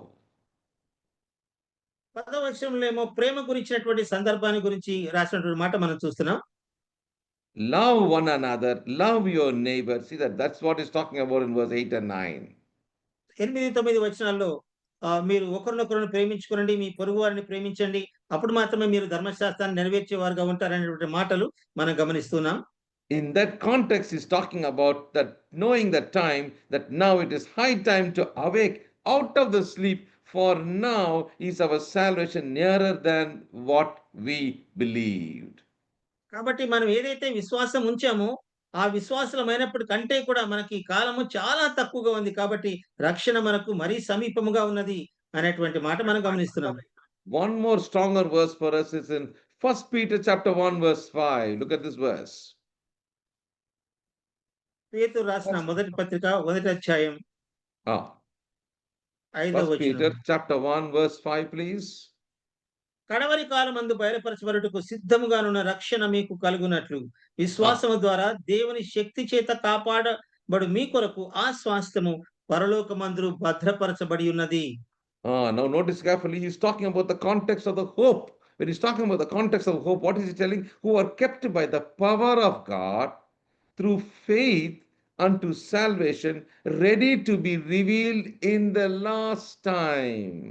10వ వచనంలో ఏమో ప్రేమ గురించినటువంటి సందర్భాన్ని గురించి రాసినటువంటి మాట మనం చూస్తున్నాం. Love one another, love your neighbor. See that's what he's talking about in verse 8 and 9. 8-9 వచనాల్లో మీరు ఒకరినొకరును ప్రేమించుకోనండి, మీ పొరుగు వారిని ప్రేమించండి, అప్పుడు మాత్రమే మీరు ధర్మశాస్త్రాన్ని నెరవేర్చేవారుగా ఉంటారనేటువంటి మాటలు మనం గమనిస్తున్నాం. In that context, he's talking about that knowing the time that now it is high time to awake out of the sleep, for now is our salvation nearer than what we believed. కాబట్టి మనం ఏదైతే విశ్వాసం ఉంచామో ఆ విశ్వాసమైనప్పటి కంటే కూడా మనకి కాలము చాలా తక్కువగా ఉంది కాబట్టి రక్షణ మనకు మరీ సమీపముగా ఉన్నది అనేటువంటి మాట మనం గమనిస్తున్నాం. One more stronger verse for us is in 1 Peter chapter 1 verse 5. Look at this verse. పేతురు రాసిన మొదటి పత్రిక 1వ అధ్యాయం 5వ 1 Peter వచనం. chapter 1 verse 5 please. కడవరి కాలమందు బయలుపరచబడుటకు సిద్ధముగానున్న రక్షణ మీకు కలుగునట్లు విశ్వాసము ద్వారా దేవుని శక్తి చేత కాపాడబడు మీ కొరకు ఆ స్వాస్థ్యము పరలోకమందు భద్రపరచబడి ఉన్నది. Now notice carefully, he's talking about the context of the hope. When he's talking about the context of hope, what is he telling? Who are kept by the power of God through faith unto salvation, ready to be revealed in the last time.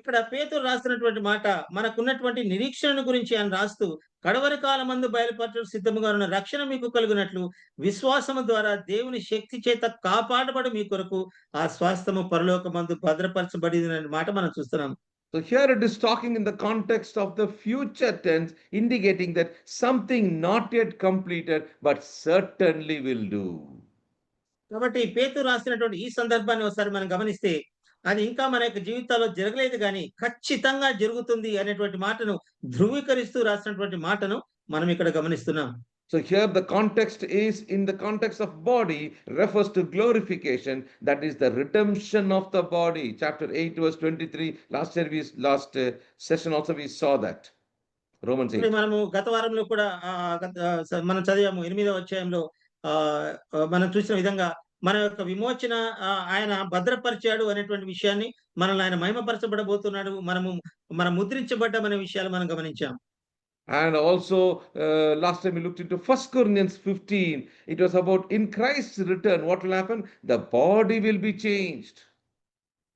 ఇక్కడ పేతురు రాస్తున్నటువంటి మాట మనకున్నటువంటి నిరీక్షణ గురించి ఆయన రాస్తూ కడవరి కాలమందు బయలుపరచడం సిద్ధముగా ఉన్న రక్షణ మీకు కలుగునట్లు విశ్వాసము ద్వారా దేవుని శక్తి చేత కాపాడబడు మీ కొరకు ఆ స్వాస్థ్యము పరలోకమందు భద్రపరచబడింది అనే మాట మనం చూస్తున్నాం. So here it is talking in the context of the future tense, indicating that something not yet completed but certainly will do. కాబట్టి పేతురు రాసినటువంటి ఈ సందర్భాన్ని ఒకసారి మనం గమనిస్తే అది ఇంకా మన యొక్క జీవితాల్లో జరగలేదు కానీ ఖచ్చితంగా జరుగుతుంది అనేటువంటి మాటను ధృవీకరిస్తూ రాసినటువంటి మాటను మనం ఇక్కడ గమనిస్తున్నాం. So here the context is in the context of body refers to glorification, that is the redemption of the body. Chapter 8 verse 23, last session also we saw that. Romans 8. మనము గత వారంలో కూడా మనం చదివాము 8వ అధ్యాయంలో మనం చూసిన విధంగా మన యొక్క విమోచన ఆయన భద్రపరిచాడు అనేటువంటి విషయాన్ని మనల్ని ఆయన మహిమపరచబడబోతున్నాడు మనం ముద్రించబడ్డామనే విషయాలు మనం గమనించాం. And also last time we looked into 1 Corinthians 15. It was about in Christ's return, what will happen? The body will be changed.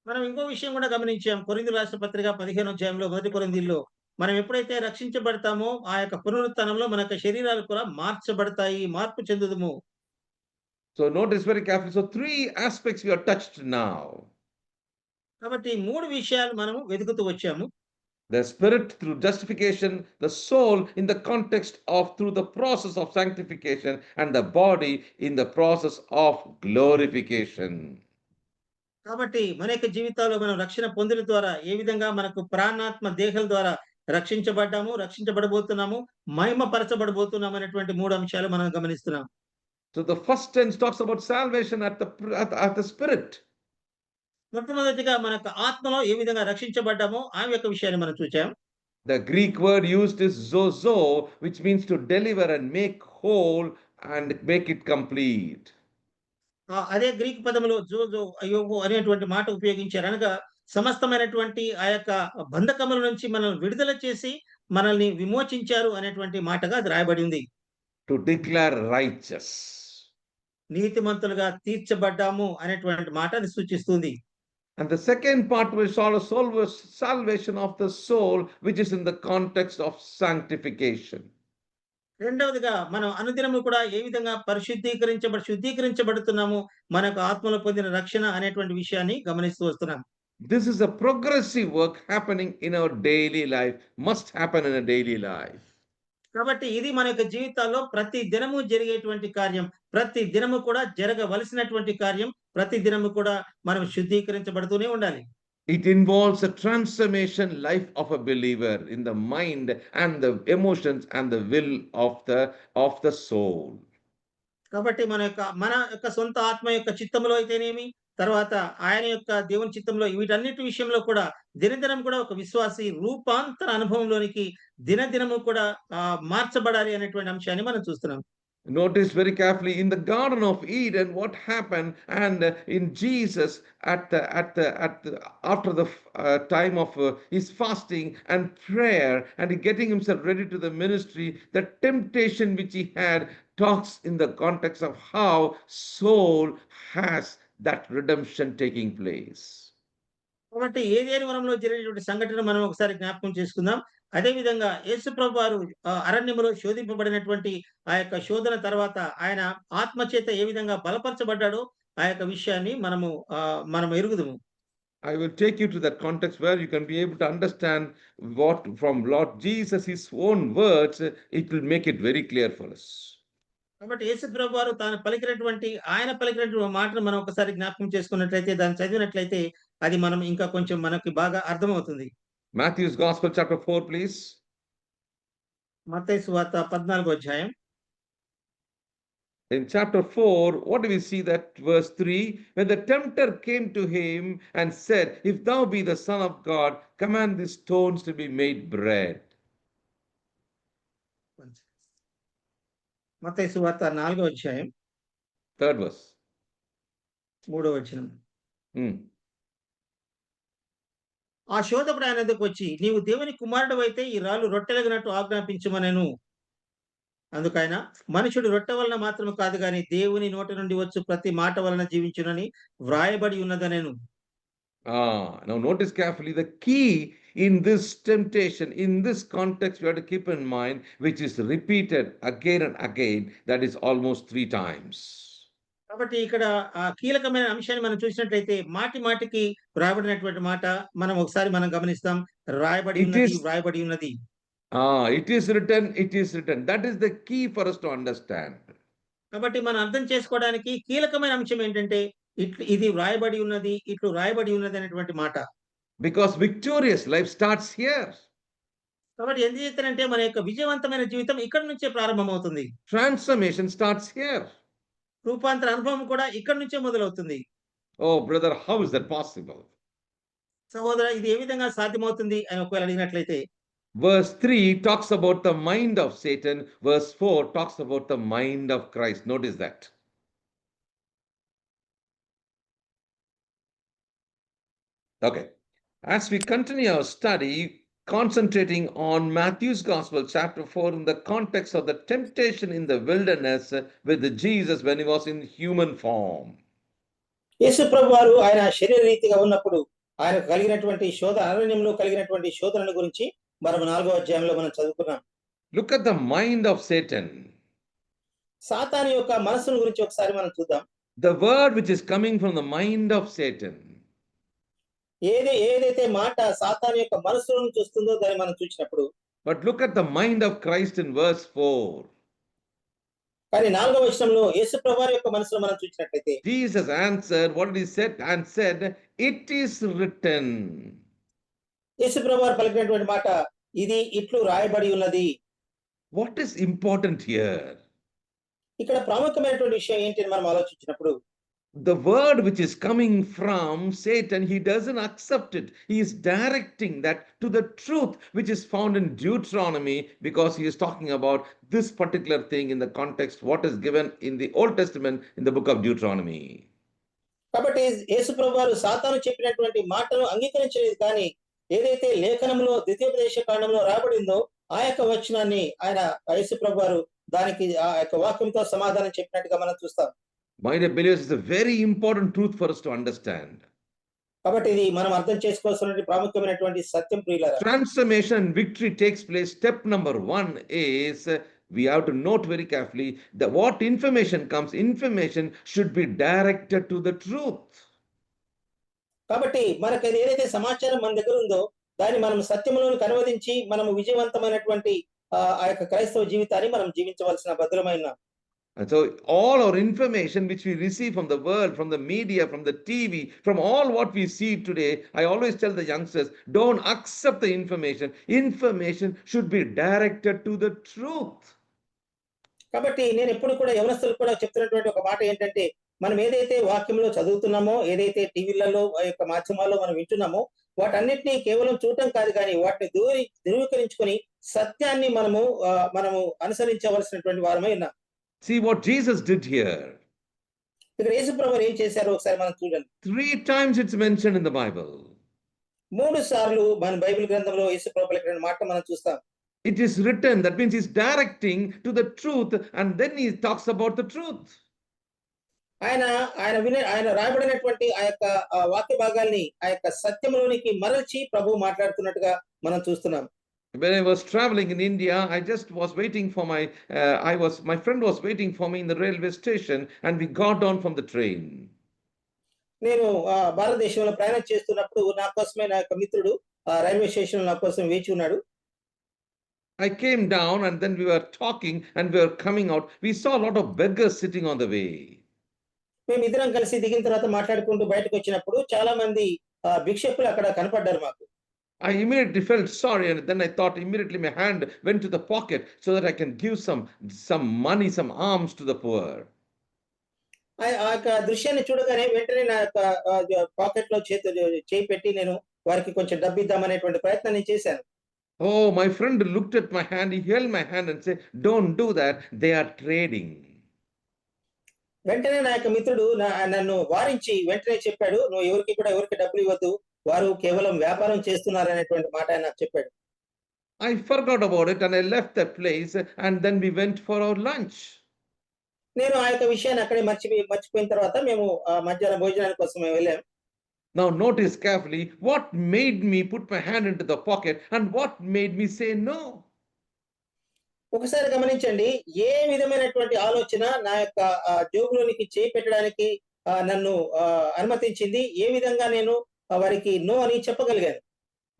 మనం ఇంకో విషయం కూడా గమనించాం. కొరింథీయుల రాసిన పత్రిక 15వ అధ్యాయంలో 1 కొరింథీయుల్లో మనం ఎప్పుడైతే రక్షించబడతామో ఆ యొక్క పునరుత్థానంలో మన యొక్క శరీరాలు కూడా మార్చబడతాయి, మార్పు చెందుదుము. So notice very carefully. So 3 aspects we are touched now. కాబట్టి 3 విషయాలు మనము వెతుకుతూ వచ్చాము. The spirit through justification, the soul in the context of through the process of sanctification, and the body in the process of glorification. కాబట్టి మన యొక్క జీవితాల్లో మనం రక్షణ పొందిన ద్వారా ఏ విధంగా మనకు ప్రాణాత్మ దేహాల ద్వారా రక్షించబడబోతున్నాము, మహిమపరచబడబోతున్నాము అనేటువంటి 3 అంశాలు మనం గమనిస్తున్నాం. So the first tense talks about salvation at the spirit. మొట్టమొదటిగా మనకు ఆత్మలో ఏ విధంగా రక్షించబడ్డామో ఆ యొక్క విషయాన్ని మనం చూచాం. The Greek word used is zozo, which means to deliver and make whole and make it complete. అదే గ్రీక్ పదములో జోజో అయోగో అనేటువంటి మాట ఉపయోగించారు. అనగా సమస్తమైనటువంటి ఆ యొక్క బంధకముల నుంచి మనల్ని విడుదల చేసి మనల్ని విమోచించారు అనేటువంటి మాటగా అది రాయబడి ఉంది. To declare righteous. నీతిమంతులుగా తీర్చబడ్డాము అనేటువంటి మాట అది సూచిస్తుంది. And the second part was all salvation of the soul, which is in the context of sanctification. రెండవదిగా మనం అనుదినము కూడా ఏ విధంగా శుద్ధీకరించబడుతున్నాము, మనకు ఆత్మలో పొందిన రక్షణ అనేటువంటి విషయాన్ని గమనిస్తూ వస్తున్నాం. This is a progressive work happening in our daily life, must happen in a daily life. కాబట్టి ఇది మన యొక్క జీవితాల్లో ప్రతి దినము జరిగేటువంటి కార్యం, ప్రతి దినము కూడా జరగవలసినటువంటి కార్యం, ప్రతి దినము కూడా మనం శుద్ధీకరించబడుతూనే ఉండాలి. It involves a transformation life of a believer in the mind and the emotions and the will of the soul. కాబట్టి మన యొక్క సొంత ఆత్మ యొక్క చిత్తములో అయితేనేమి, తర్వాత ఆయన యొక్క దేవుని చిత్తంలో వీటన్నిటి విషయంలో కూడా దినదినం కూడా ఒక విశ్వాసి రూపాంతర అనుభవంలోనికి దినదినము కూడా మార్చబడాలి అనేటువంటి అంశాన్ని మనం చూస్తున్నాం. Notice very carefully in the Garden of Eden what happened, and in Jesus after the time of his fasting and prayer and getting himself ready to the ministry, the temptation which he had talks in the context of how soul has that redemption taking place. కాబట్టి ఏదేని వనంలో జరిగినటువంటి సంఘటన మనం ఒకసారి జ్ఞాపకం చేసుకుందాం. అదే విధంగా యేసు ప్రభువారు అరణ్యములో శోధింపబడినటువంటి ఆ యొక్క శోధన తర్వాత ఆయన ఆత్మ చేత ఏ విధంగా బలపరచబడ్డాడో ఆ యొక్క విషయాన్ని మనం ఎరుగుదుము. I will take you to that context where you can be able to understand what from Lord Jesus, his own words, it will make it very clear for us. కాబట్టి యేసు ప్రభువారు ఆయన పలికినటువంటి మాటను మనం ఒకసారి జ్ఞాపకం చేసుకున్నట్లయితే, దాన్ని చదివినట్లయితే అది మనం ఇంకా కొంచెం మనకి బాగా అర్థమవుతుంది. Matthew's Gospel chapter 4, please. మత్తయి సువార్త 14వ అధ్యాయం. In chapter 4, what do we see? That verse 3, when the tempter came to him and said, "If thou be the Son of God, command these stones to be made bread." మత్తయి సువార్త 4వ అధ్యాయం 3rd verse. 3వ వచనం. ఆ శోధకుడు ఆయన దగ్గరకు వచ్చి, నీవు దేవుని కుమారుడు అయితే ఈ రాళ్ళు రొట్టెలగినట్టు ఆజ్ఞాపించుమనెను. అందుకైన మనుషుడు రొట్టె వలన మాత్రమే కాదు గాని దేవుని నోటి నుండి వచ్చు ప్రతి మాట వలన జీవించునని వ్రాయబడి ఉన్నదనెను. Now notice carefully the key in this temptation, in this context, we have to keep in mind, which is repeated again and again, that is almost 3 times. కాబట్టి ఇక్కడ ఆ కీలకమైన అంశాన్ని మనం చూసినట్లయితే మాటి మాటికి వ్రాయబడినటువంటి మాట మనం గమనిస్తాం. వ్రాయబడి ఉన్నది. It is written. That is the key for us to understand. కాబట్టి మనం అర్థం చేసుకోవడానికి కీలకమైన అంశం ఏంటంటే ఇది వ్రాయబడి ఉన్నది, ఇట్లు వ్రాయబడి ఉన్నది అనేటువంటి మాట. Because victorious life starts here. కాబట్టి ఎందుకు చెప్తానంటే మన యొక్క విజయవంతమైన జీవితం ఇక్కడ నుంచే ప్రారంభమవుతుంది. Transformation starts here. రూపాంతర అనుభవం కూడా ఇక్కడ నుంచే మొదలవుతుంది. Oh brother, how is that possible? సహోదరా, ఇది ఏ విధంగా సాధ్యమవుతుంది అని ఒకవేళ అడిగినట్లయితే, verse 3 talks about the mind of Satan, verse 4 talks about the mind of Christ. Notice that. Okay, as we continue our study, concentrating on Matthew's Gospel, chapter 4, in the context of the temptation in the wilderness with Jesus when he was in human form. యేసు ప్రభువారు ఆయన శరీర రీతిగా ఉన్నప్పుడు ఆయన కలిగినటువంటి అరణ్యంలో కలిగినటువంటి శోధనల గురించి మనం 4వ అధ్యాయంలో మనం చదువుకున్నాం. Look at the mind of Satan. సాతాను యొక్క మనసును గురించి ఒకసారి మనం చూద్దాం. The word which is coming from the mind of Satan. ఏదైతే మాట సాతాను యొక్క మనసులో నుంచి వస్తుందో దాన్ని మనం చూసినప్పుడు, but look at the mind of Christ in verse 4. కానీ 4వ వచనంలో యేసు ప్రభువారి యొక్క మనసులో మనం చూసినట్లయితే, Jesus answered, what did he said? And said, it is written. యేసు ప్రభువారు పలికినటువంటి మాట, ఇది ఇట్లు రాయబడి ఉన్నది. What is important here? ఇక్కడ ప్రాముఖ్యమైనటువంటి విషయం ఏంటి అని మనం ఆలోచించినప్పుడు, the word which is coming from Satan, he doesn't accept it. He is directing that to the truth which is found in Deuteronomy, because he is talking about this particular thing in the context what is given in the Old Testament in the book of Deuteronomy. కాబట్టి యేసు ప్రభువారు సాతాను చెప్పినటువంటి మాటను అంగీకరించలేదు, కానీ ఏదైతే లేఖనంలో ద్వితీయోపదేశ కాండంలో రాబడిందో ఆ యొక్క వచనాన్ని ఆయన యేసు ప్రభువారు దానికి ఆ యొక్క వాక్యంతో సమాధానం చెప్పినట్టుగా మనం చూస్తాం. My dear believers, it's a very important truth for us to understand. కాబట్టి ఇది మనం అర్థం చేసుకోవాల్సిన ప్రాముఖ్యమైనటువంటి సత్యం ప్రియులారా. Transformation and victory takes place. Step number 1 is we have to note very carefully that what information should be directed to the truth. కాబట్టి మనకు ఏదైతే సమాచారం మన దగ్గర ఉందో దాన్ని మనం సత్యంలోనికి అనువదించి మనం విజయవంతమైనటువంటి ఆ యొక్క క్రైస్తవ జీవితాన్ని మనం జీవించవలసిన భద్రమైన. And so all our information which we receive from the world, from the media, from the TV, from all what we see today, I always tell the youngsters, don't accept the information. Information should be directed to the truth. కాబట్టి నేను ఎప్పుడు కూడా యవనస్తులకు కూడా చెప్తున్నటువంటి ఒక మాట ఏంటంటే, మనం ఏదైతే వాక్యంలో చదువుతున్నామో, ఏదైతే టీవీలలో ఆ యొక్క మాధ్యమాల్లో మనం వింటున్నామో, వాటన్నిటినీ కేవలం చూడటం కాదు కానీ వాటిని ధృవీకరించుకొని సత్యాన్ని మనము అనుసరించవలసినటువంటి వారమై ఉన్నాం. See what Jesus did here. ఇక్కడ యేసుప్రభువు ఏం చేశారో ఒకసారి మనం చూడండి. 3 times it's mentioned in the Bible. 3 సార్లు మన బైబిల్ గ్రంథంలో యేసుప్రభువు ఇక్కడ మాట మనం చూస్తాం. It is written, that means he's directing to the truth, and then he talks about the truth. ఆయన రాయబడినటువంటి ఆ యొక్క వాక్య భాగాల్ని ఆ యొక్క సత్యంలోనికి మరల్చి ప్రభువు మాట్లాడుతున్నట్టుగా మనం చూస్తున్నాం. When I was traveling in India, I just was waiting for my friend was waiting for me in the railway station, and we got down from the train. నేను భారతదేశంలో ప్రయాణం చేస్తున్నప్పుడు నా కోసమే నా యొక్క మిత్రుడు రైల్వే స్టేషన్ నా కోసం వేచి ఉన్నాడు. I came down, and then we were talking and we were coming out. We saw a lot of beggars sitting on the way. మేమిద్దరం కలిసి దిగిన తర్వాత మాట్లాడుకుంటూ బయటకు వచ్చినప్పుడు చాలా మంది భిక్షకులు అక్కడ కనపడ్డారు మాకు. I immediately felt sorry, and then I thought immediately my hand went to the pocket so that I can give some money, some alms to the poor. ఆ యొక్క దృశ్యాన్ని చూడగానే వెంటనే నా యొక్క పాకెట్ లో చేయి పెట్టి నేను వారికి కొంచెం డబ్బు ఇద్దామనేటువంటి ప్రయత్నం నేను చేశాను. Oh, my friend looked at my hand, he held my hand and said, "Don't do that, they are trading." వెంటనే నా యొక్క మిత్రుడు నన్ను వారించి వెంటనే చెప్పాడు, నువ్వు ఎవరికి డబ్బులు ఇవ్వద్దు, వారు కేవలం వ్యాపారం చేస్తున్నారు అనేటువంటి మాట ఆయన నాకు చెప్పాడు. I forgot about it and I left that place, and then we went for our lunch. నేను ఆ యొక్క విషయాన్ని అక్కడే మర్చిపోయిన తర్వాత మేము మధ్యాహ్నం భోజనానికి కోసం మేము వెళ్ళాం. Now notice carefully what made me put my hand into the pocket and what made me say no. ఒకసారి గమనించండి, ఏ విధమైనటువంటి ఆలోచన నా యొక్క జోబులోనికి చేయి పెట్టడానికి నన్ను అనుమతించింది, ఏ విధంగా నేను వారికి నో అని చెప్పగలిగాను.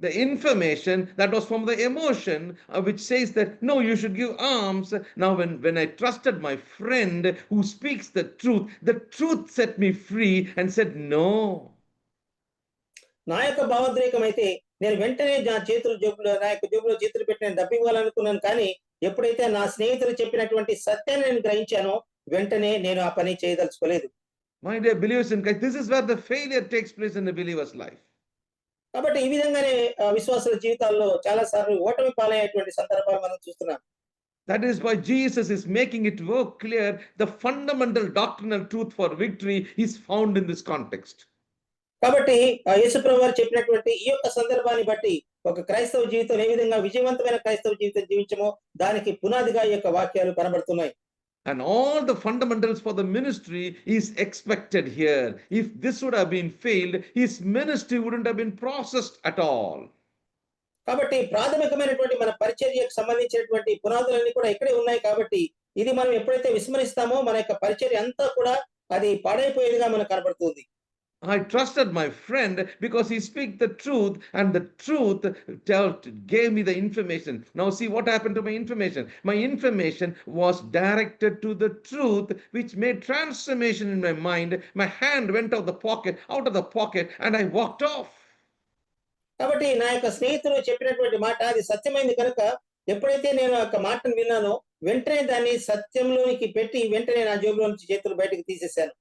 The information that was from the emotion which says that no, you should give alms. Now when I trusted my friend who speaks the truth set me free and said no. నా యొక్క భావోద్రేకం అయితే నేను వెంటనే నా యొక్క జేబులో చేతులు పెట్టి నేను డబ్బు ఇవ్వాలనుకున్నాను. కానీ ఎప్పుడైతే నా స్నేహితులు చెప్పినటువంటి సత్యాన్ని నేను గ్రహించానో వెంటనే నేను ఆ పని చేయదలుచుకోలేదు. My dear believers in Christ, this is where the failure takes place in the believer's life. కాబట్టి ఈ విధంగానే విశ్వాసుల జీవితాల్లో చాలా సార్లు ఓటమి పాలయ్యేటువంటి సందర్భాలు మనం చూస్తున్నాం. That is why Jesus is making it very clear the fundamental doctrinal truth for victory is found in this context. కాబట్టి యేసుప్రభువు వారు చెప్పినటువంటి ఈ యొక్క సందర్భాన్ని బట్టి ఒక క్రైస్తవ జీవితం ఏ విధంగా విజయవంతమైన క్రైస్తవ జీవితం జీవించమో దానికి పునాదిగా ఈ యొక్క వాక్యాలు కనబడుతున్నాయి. And all the fundamentals for the ministry is expected here. If this would have been failed, his ministry wouldn't have been processed at all. కాబట్టి ప్రాథమికమైనటువంటి మన పరిచర్యకు సంబంధించినటువంటి పునాదులన్నీ కూడా ఇక్కడే ఉన్నాయి. కాబట్టి ఇది మనం ఎప్పుడైతే విస్మరిస్తామో మన యొక్క పరిచర్య అంతా కూడా అది పాడైపోయేదిగా మనకు కనబడుతుంది. I trusted my friend because he speak the truth, and the truth gave me the information. Now see what happened to my information. My information was directed to the truth, which made transformation in my mind. My hand went out of the pocket, and I walked off. కాబట్టి నా యొక్క స్నేహితులు చెప్పినటువంటి మాట అది సత్యమైంది కనుక ఎప్పుడైతే నేను ఆ మాటను విన్నానో వెంటనే దాన్ని సత్యంలోనికి పెట్టి వెంటనే నా జేబులో నుంచి చేతులు బయటకు తీసేశాను.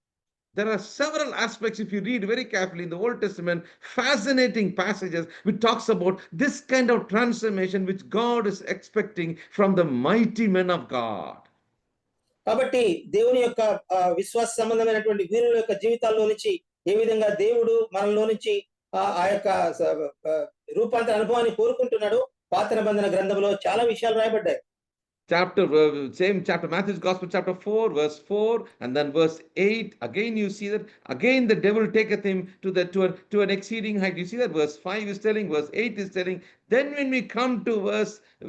There are several aspects, if you read very carefully in the Old Testament, fascinating passages which talks about this kind of transformation which God is expecting from the mighty men of God. కాబట్టి దేవుని యొక్క విశ్వాస సంబంధమైనటువంటి వీరుల యొక్క జీవితాల్లో నుంచి ఏ విధంగా దేవుడు మనలో నుంచి ఆ యొక్క రూపాంతర అనుభవాన్ని కోరుకుంటున్నాడు పాత నిబంధన గ్రంథంలో చాలా విషయాలు రాయబడ్డాయి. same chapter, Matthew's Gospel, chapter 4, verse 4, and then verse 8. Again, you see that again the devil taketh him to an exceeding height. You see that verse 5 is telling, verse 8 is telling. Then when we come to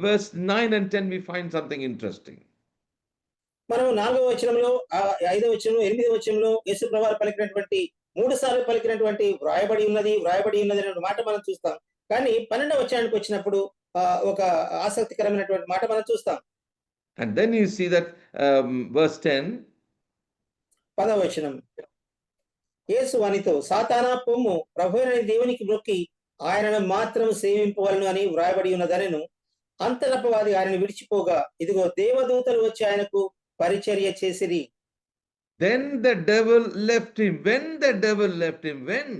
verse 9 and 10, we find something interesting. మనం 4వ వచనంలో 5వ వచనంలో 8వ వచనంలో యేసు ప్రభువారు పలికినటువంటి 3 సార్లు పలికినటువంటి వ్రాయబడి ఉన్నది అనే మాట మనం చూస్తాం. కానీ 12వ వచనానికి వచ్చినప్పుడు ఒక ఆసక్తికరమైనటువంటి మాట మనం చూస్తాం. And then you see that verse 10. 10వ వచనం. యేసు వానితో సాతానా పొమ్ము, ప్రభువైన దేవునికి మొక్కి ఆయనను మాత్రం సేవింపవలను అని వ్రాయబడి ఉన్నదనెను. అంతరపవాది ఆయనను విడిచిపోగా ఇదిగో దేవదూతలు వచ్చి ఆయనకు పరిచర్య చేసిరి. Then the devil left him. When the devil left him? When?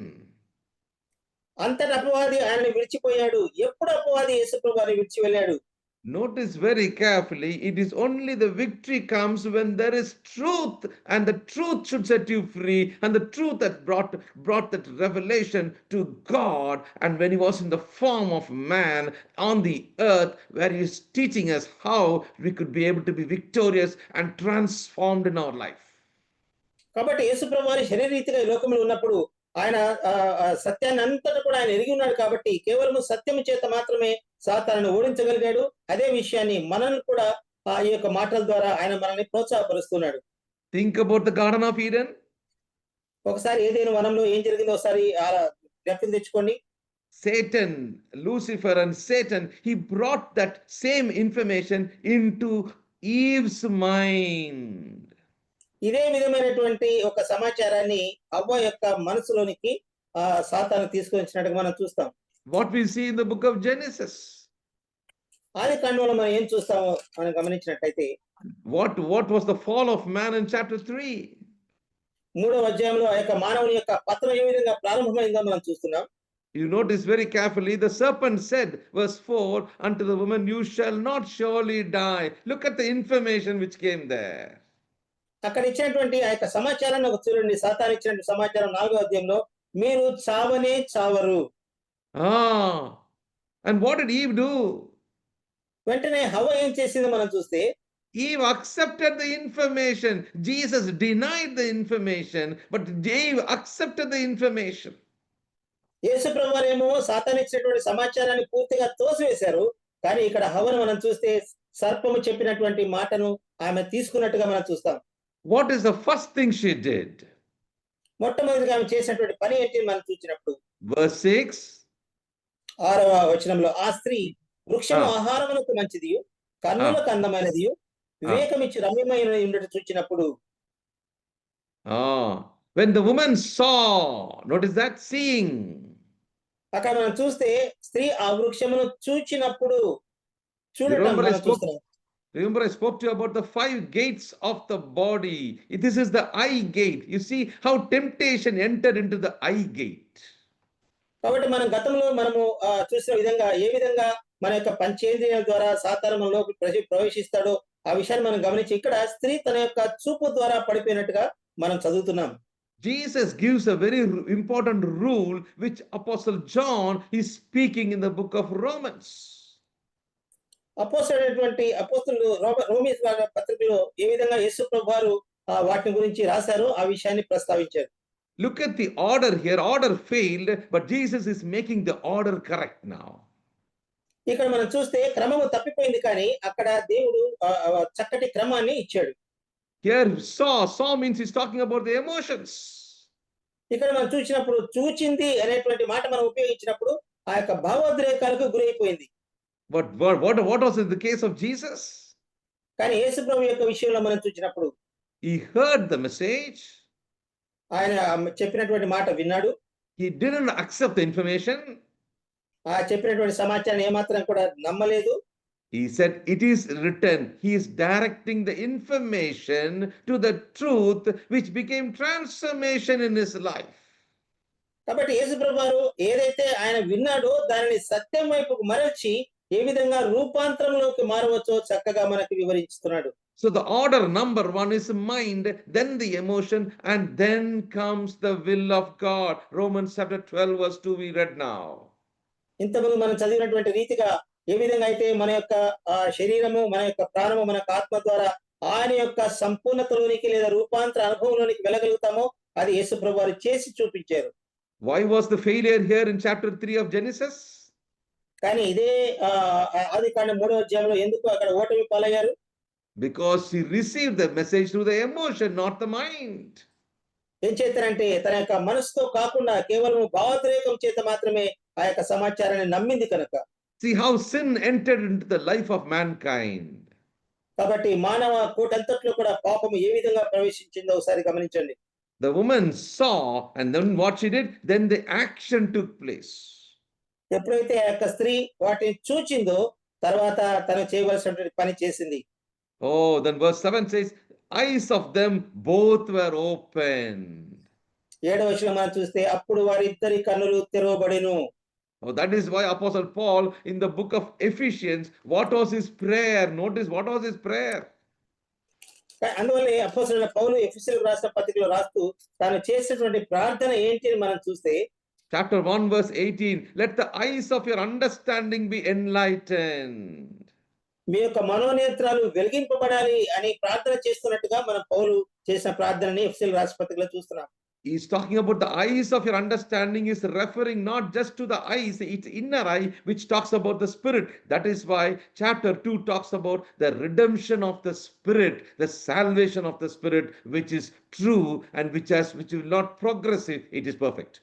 అంతట అపవాది ఆయనను విడిచిపోయాడు. ఎప్పుడు అపవాది యేసు ప్రభువారిని విడిచి వెళ్ళాడు? Notice very carefully, it is only the victory comes when there is truth, and the truth should set you free, and the truth that brought that revelation to God, and when he was in the form of man on the earth, where he is teaching us how we could be able to be victorious and transformed in our life. కాబట్టి యేసు ప్రభువారి శరీరరీతిగా ఈ లోకంలో ఉన్నప్పుడు ఆయన సత్యాన్ని అంతటా కూడా ఆయన ఎరిగి ఉన్నాడు. కాబట్టి కేవలం సత్యము చేత మాత్రమే సాతానును ఓడించగలిగాడు. అదే విషయాన్ని మనల్ని కూడా ఈ యొక్క మాటల ద్వారా ఆయన మనల్ని ప్రోత్సాహపరుస్తున్నాడు. Think about the Garden of Eden. ఒకసారి ఏదైనా వనంలో ఏం జరిగిందో ఒకసారి జ్ఞాపకం తెచ్చుకోండి. Satan, Lucifer and Satan, he brought that same information into Eve's mind. ఇదే విధమైనటువంటి ఒక సమాచారాన్ని అవ్వ యొక్క మనసులోనికి సాతాను తీసుకొచ్చినట్టుగా మనం చూస్తాం. What we see in the book of Genesis. ఆదికాండంలో మనం ఏం చూస్తామో మనం గమనించినట్లయితే What was the fall of man in chapter 3? 3వ అధ్యాయంలో ఆ యొక్క మానవుని యొక్క పతనం ఏ విధంగా ప్రారంభమైందో మనం చూస్తున్నాం. You notice very carefully, the serpent said, verse 4, unto the woman, you shall not surely die. Look at the information which came there. అక్కడ ఇచ్చినటువంటి ఆ యొక్క సమాచారాన్ని ఒక చూడండి. సాతాను ఇచ్చినటువంటి సమాచారం 4వ అధ్యాయంలో మీరు చావనే చావరు. And what did Eve do? వెంటనే హవ్వ ఏం చేసిందో మనం చూస్తే Eve accepted the information. Jesus denied the information, but Eve accepted the information. యేసు ప్రభువారేమో సాతాను ఇచ్చినటువంటి సమాచారాన్ని పూర్తిగా తోసివేశారు. కానీ ఇక్కడ హవ్వను మనం చూస్తే సర్పము చెప్పినటువంటి మాటను ఆమె తీసుకున్నట్టుగా మనం చూస్తాం. What is the first thing she did? మొట్టమొదటిగా ఆమె చేసినటువంటి పని ఏంటి మనం చూసినప్పుడు Verse 6. 6వ వచనంలో ఆ స్త్రీ వృక్షము ఆహారమునకు మంచిదియు కన్నులకు అందమైనదియు వివేకమిచ్చి రమ్యమైన ఉండట చూచినప్పుడు. When the woman saw, notice that, seeing. అక్కడ మనం చూస్తే స్త్రీ ఆ వృక్షమును చూచినప్పుడు చూడటం మనం చూస్తున్నాం. Remember, I spoke to you about the 5 gates of the body. This is the eye gate. You see how temptation entered into the eye gate. కాబట్టి మనం గతంలో మనము చూసిన విధంగా ఏ విధంగా మన యొక్క పంచేంద్రియాల ద్వారా సాతాను మనలోకి ప్రవేశిస్తాడో ఆ విషయాన్ని మనం గమనించి ఇక్కడ స్త్రీ తన యొక్క చూపు ద్వారా పడిపోయినట్టుగా మనం చదువుతున్నాం. Jesus gives a very important rule which Apostle John is speaking in the book of Romans. అపోస్తలుడు రోమీ పత్రికలో ఏ విధంగా యేసు ప్రభువారు వాటిని గురించి రాశారో ఆ విషయాన్ని ప్రస్తావించారు. Look at the order here. Order failed, but Jesus is making the order correct now. ఇక్కడ మనం చూస్తే క్రమము తప్పిపోయింది కానీ అక్కడ దేవుడు చక్కటి క్రమాన్ని ఇచ్చాడు. Here saw means he's talking about the emotions. ఇక్కడ మనం చూసినప్పుడు చూచింది అనేటువంటి మాట మనం ఉపయోగించినప్పుడు ఆ యొక్క భావోద్రేకాలకు గురైపోయింది. But what was in the case of Jesus? కానీ యేసు ప్రభు యొక్క విషయంలో మనం చూసినప్పుడు he heard the message. ఆయన చెప్పినటువంటి మాట విన్నాడు. He didn't accept the information. ఆ చెప్పినటువంటి సమాచారాన్ని ఏమాత్రం కూడా నమ్మలేదు. He said, it is written. He is directing the information to the truth which became transformation in his life. కాబట్టి యేసు ప్రభువారు ఏదైతే ఆయన విన్నాడో దానిని సత్యం వైపుకు మరల్చి ఏ విధంగా రూపాంతరంలోకి మారవచ్చో చక్కగా మనకు వివరిస్తున్నాడు. So the order number 1 is mind, then the emotion, and then comes the will of God. Romans chapter 12 verse 2 we read now. ఇంతకుముందు మనం చదివినటువంటి రీతిగా ఏ విధంగా అయితే మన యొక్క శరీరము, మన యొక్క ప్రాణము, మన యొక్క ఆత్మ ద్వారా ఆయన యొక్క సంపూర్ణతలోనికి లేదా రూపాంతర అనుభవంలోనికి వెళ్ళగలుగుతామో అది యేసు ప్రభు వారు చేసి చూపించారు. Why was the failure here in chapter 3 of Genesis? కానీ ఇదే ఆదికాండం 3వ అధ్యాయంలో ఎందుకు అక్కడ ఓటమి పాలయ్యారు? Because he received the message through the emotion, not the mind. ఏం చేస్తారంటే తన యొక్క మనసుతో కాకుండా కేవలం భావోద్రేకం చేత మాత్రమే ఆ యొక్క సమాచారాన్ని నమ్మింది కనుక. See how sin entered into the life of mankind. కాబట్టి మానవ కోటంతట్లో కూడా పాపము ఏ విధంగా ప్రవేశించిందో ఒకసారి గమనించండి. The woman saw, and then what she did, then the action took place. ఎప్పుడైతే ఆ యొక్క స్త్రీ వాటిని చూచిందో తర్వాత తను చేయవలసినటువంటి పని చేసింది. Oh, then verse 7 says, eyes of them both were opened. 7వ వచనం మనం చూస్తే అప్పుడు వారిద్దరి కన్నులు తెరవబడెను. Oh, that is why Apostle Paul in the book of Ephesians, what was his prayer? Notice what was his prayer? అందువల్లే అపోస్తలుడైన పౌలు ఎఫెసీయులకు రాసిన పత్రికలో రాస్తూ తాను చేసినటువంటి ప్రార్థన ఏంటి అని మనం చూస్తే Chapter 1 verse 18, let the eyes of your understanding be enlightened. మీ యొక్క మనోనేత్రాలు వెలిగింపబడాలి అని ప్రార్థన చేస్తున్నట్టుగా మనం పౌలు చేసిన ప్రార్థనని ఎఫెసీయులకు రాసిన పత్రికలో చూస్తున్నాం. He's talking about the eyes of your understanding is referring not just to the eyes, it's inner eye which talks about the spirit. That is why chapter 2 talks about the redemption of the spirit, the salvation of the spirit, which is true and which is not progressive, it is perfect.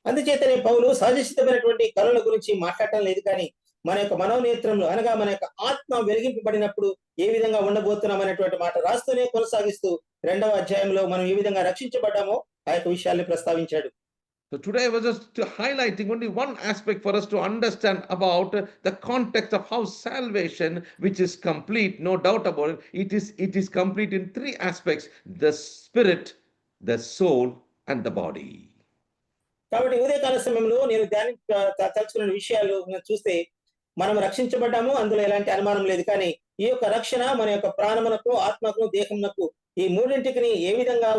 అందుచేతనే పౌలు సహజసిద్ధమైనటువంటి కళల గురించి మాట్లాడటం లేదు, కానీ మన యొక్క మనోనేత్రంలో అనగా మన యొక్క ఆత్మ వెలిగింపబడినప్పుడు ఏ విధంగా ఉండబోతున్నాం అనేటువంటి మాట రాస్తూనే కొనసాగిస్తూ 2వ అధ్యాయంలో మనం ఏ విధంగా రక్షించబడ్డామో ఆ యొక్క విషయాన్ని ప్రస్తావించాడు. So today I was just highlighting only one aspect for us to understand about the context of how salvation, which is complete, no doubt about it, it is complete in 3 aspects: the spirit, the soul, and the body. కాబట్టి ఉదయకాల సమయంలో నేను తలుచుకున్న విషయాలు చూస్తే మనం రక్షించబడ్డాము, అందులో ఎలాంటి అనుమానం లేదు. కానీ ఈ యొక్క రక్షణ మన యొక్క ప్రాణమునకు, ఆత్మకు, దేహమునకు ఈ మూడింటికి ఏ విధంగా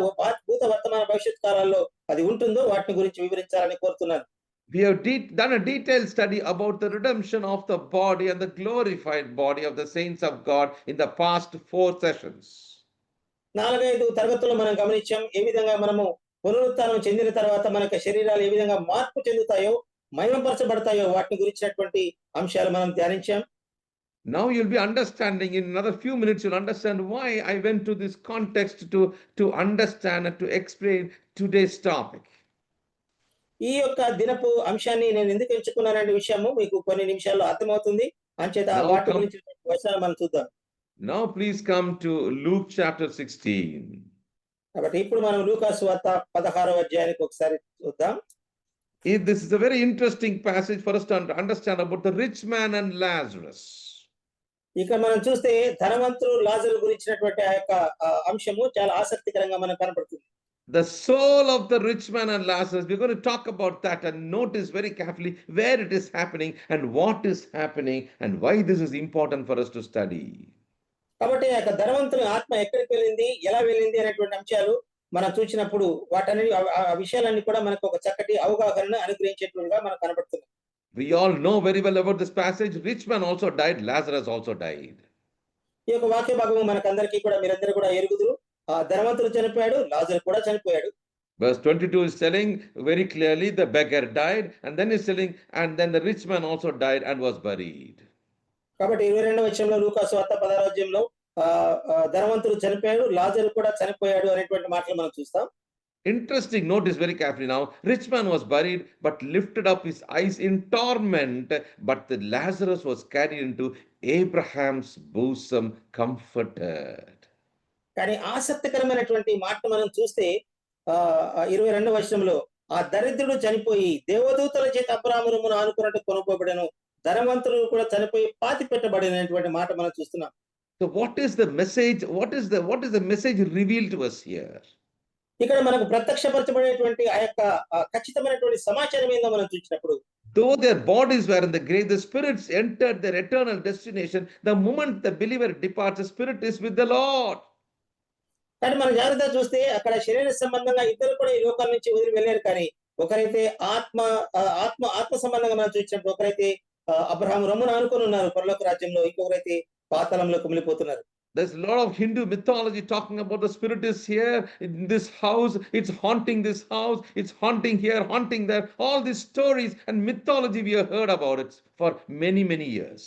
భూత వర్తమాన భవిష్యత్ కాలాల్లో అది ఉంటుందో వాటిని గురించి వివరించాలని కోరుతున్నాను. We have done a detailed study about the redemption of the body and the glorified body of the saints of God in the past 4 sessions. 4-5 తరగతుల్లో మనం గమనించాం ఏ విధంగా మనము పునరుత్థానం చెందిన తర్వాత మన యొక్క శరీరాలు ఏ విధంగా మార్పు చెందుతాయో, మహిమపరచబడతాయో వాటిని గురించినటువంటి అంశాలు మనం ధ్యానించాం. Now you'll be understanding, in another few minutes you'll understand why I went to this context to understand and to explain today's topic. ఈ యొక్క దినపు అంశాన్ని నేను ఎందుకు ఎంచుకున్నాననే విషయము మీకు కొన్ని నిమిషాల్లో అర్థమవుతుంది. అంచేత వాటి గురించి వచనాలు మనం చూద్దాం. Now please come to Luke chapter 16. కాబట్టి ఇప్పుడు మనం లూకా సువార్త 16వ అధ్యాయానికి ఒకసారి చూద్దాం. This is a very interesting passage for us to understand about the rich man and Lazarus. ఇక్కడ మనం చూస్తే ధనవంతుడు లాజరు గురించినటువంటి ఆ యొక్క అంశము చాలా ఆసక్తికరంగా మనకు కనపడుతుంది. The soul of the rich man and Lazarus, we're going to talk about that and notice very carefully where it is happening and what is happening and why this is important for us to study. కాబట్టి ఆ యొక్క ధనవంతుని ఆత్మ ఎక్కడికి వెళ్ళింది, ఎలా వెళ్ళింది అనేటువంటి అంశాలు మనం చూసినప్పుడు వాటన్ని ఆ విషయాలన్నీ కూడా మనకు ఒక చక్కటి అవగాహన అనుగ్రహించేట్లుగా మనకు కనబడుతుంది. We all know very well about this passage. Rich man also died, Lazarus also died. ఈ యొక్క వాక్య భాగము మనకందరికీ కూడా మీరందరూ కూడా ఎరుగుదురు. ఆ ధనవంతుడు చనిపోయాడు, లాజరు కూడా చనిపోయాడు. Verse 22 is telling very clearly the beggar died, and then is telling, and then the rich man also died and was buried. కాబట్టి 22వ వచనంలో లూకా సువార్త 16వ అధ్యాయంలో ధనవంతుడు చనిపోయాడు, లాజరు కూడా చనిపోయాడు అనేటువంటి మాటలు మనం చూస్తాం. Interesting, notice very carefully now. Rich man was buried, but lifted up his eyes in torment, but the Lazarus was carried into Abraham's bosom, comforted. కానీ ఆసక్తికరమైనటువంటి మాట మనం చూస్తే 22వ వచనంలో ఆ దరిద్రుడు చనిపోయి దేవదూతల చేత అబ్రాహామును ఆనుకున్నట్టు కొనుక్కోబడెను, ధనవంతుడు కూడా చనిపోయి పాతి పెట్టబడినటువంటి మాట మనం చూస్తున్నాం. So what is the message? What is the message revealed to us here? ఇక్కడ మనకు ప్రత్యక్షపరచబడేటువంటి ఆ యొక్క ఖచ్చితమైనటువంటి సమాచారం ఏందో మనం చూసినప్పుడు, though their bodies were in the grave, the spirits entered their eternal destination. The moment the believer departs, the spirit is with the Lord. కానీ మనం జాగ్రత్తగా చూస్తే అక్కడ శరీర సంబంధంగా ఇద్దరు కూడా ఈ లోకం నుంచి వదిలి వెళ్ళారు. కానీ ఒకరైతే ఆత్మ సంబంధంగా మనం చూసినప్పుడు, ఒకరైతే అబ్రహాము రొమ్మున ఆనుకొని ఉన్నారు పరలోక రాజ్యంలో, ఇంకొకరైతే పాతాళంలో కుమిలిపోతున్నారు. There's a lot of Hindu mythology talking about the spirit is here in this house, it's haunting this house, it's haunting here, haunting there. All these stories and mythology we have heard about it for many, many years.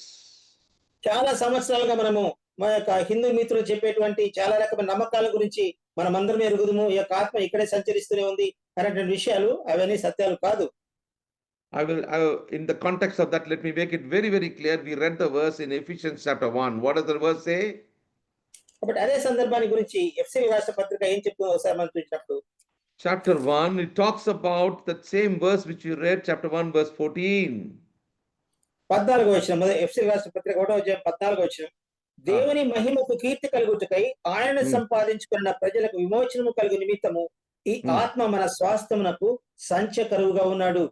చాలా సంవత్సరాలుగా మనము మన యొక్క హిందూ మిత్రులు చెప్పేటువంటి చాలా రకమైన నమ్మకాల గురించి మనం అందరం ఎరుగుదుము. ఈ యొక్క ఆత్మ ఇక్కడే సంచరిస్తూనే ఉంది అనేటువంటి విషయాలు అవన్నీ సత్యాలు కాదు. In the context of that, let me make it very, very clear. We read the verse in Ephesians chapter 1. What does the verse say? కాబట్టి అదే సందర్భాన్ని గురించి ఎఫ్ఎసీ రాష్ట్ర పత్రిక ఏం చెప్తుందో ఒకసారి మనం చూసినప్పుడు Chapter 1, it talks about that same verse which you read, chapter 1, verse 14. 14వ వచనం, ఎఫ్ఎసీ రాష్ట్ర పత్రిక 1వ అధ్యాయం 14వ వచనం, దేవుని మహిమకు కీర్తి కలుగుటకై ఆయన సంపాదించుకున్న ప్రజలకు విమోచనము కలుగు నిమిత్తము ఈ ఆత్మ మన స్వాస్థ్యమునకు సంచకరువుగా ఉన్నాడు.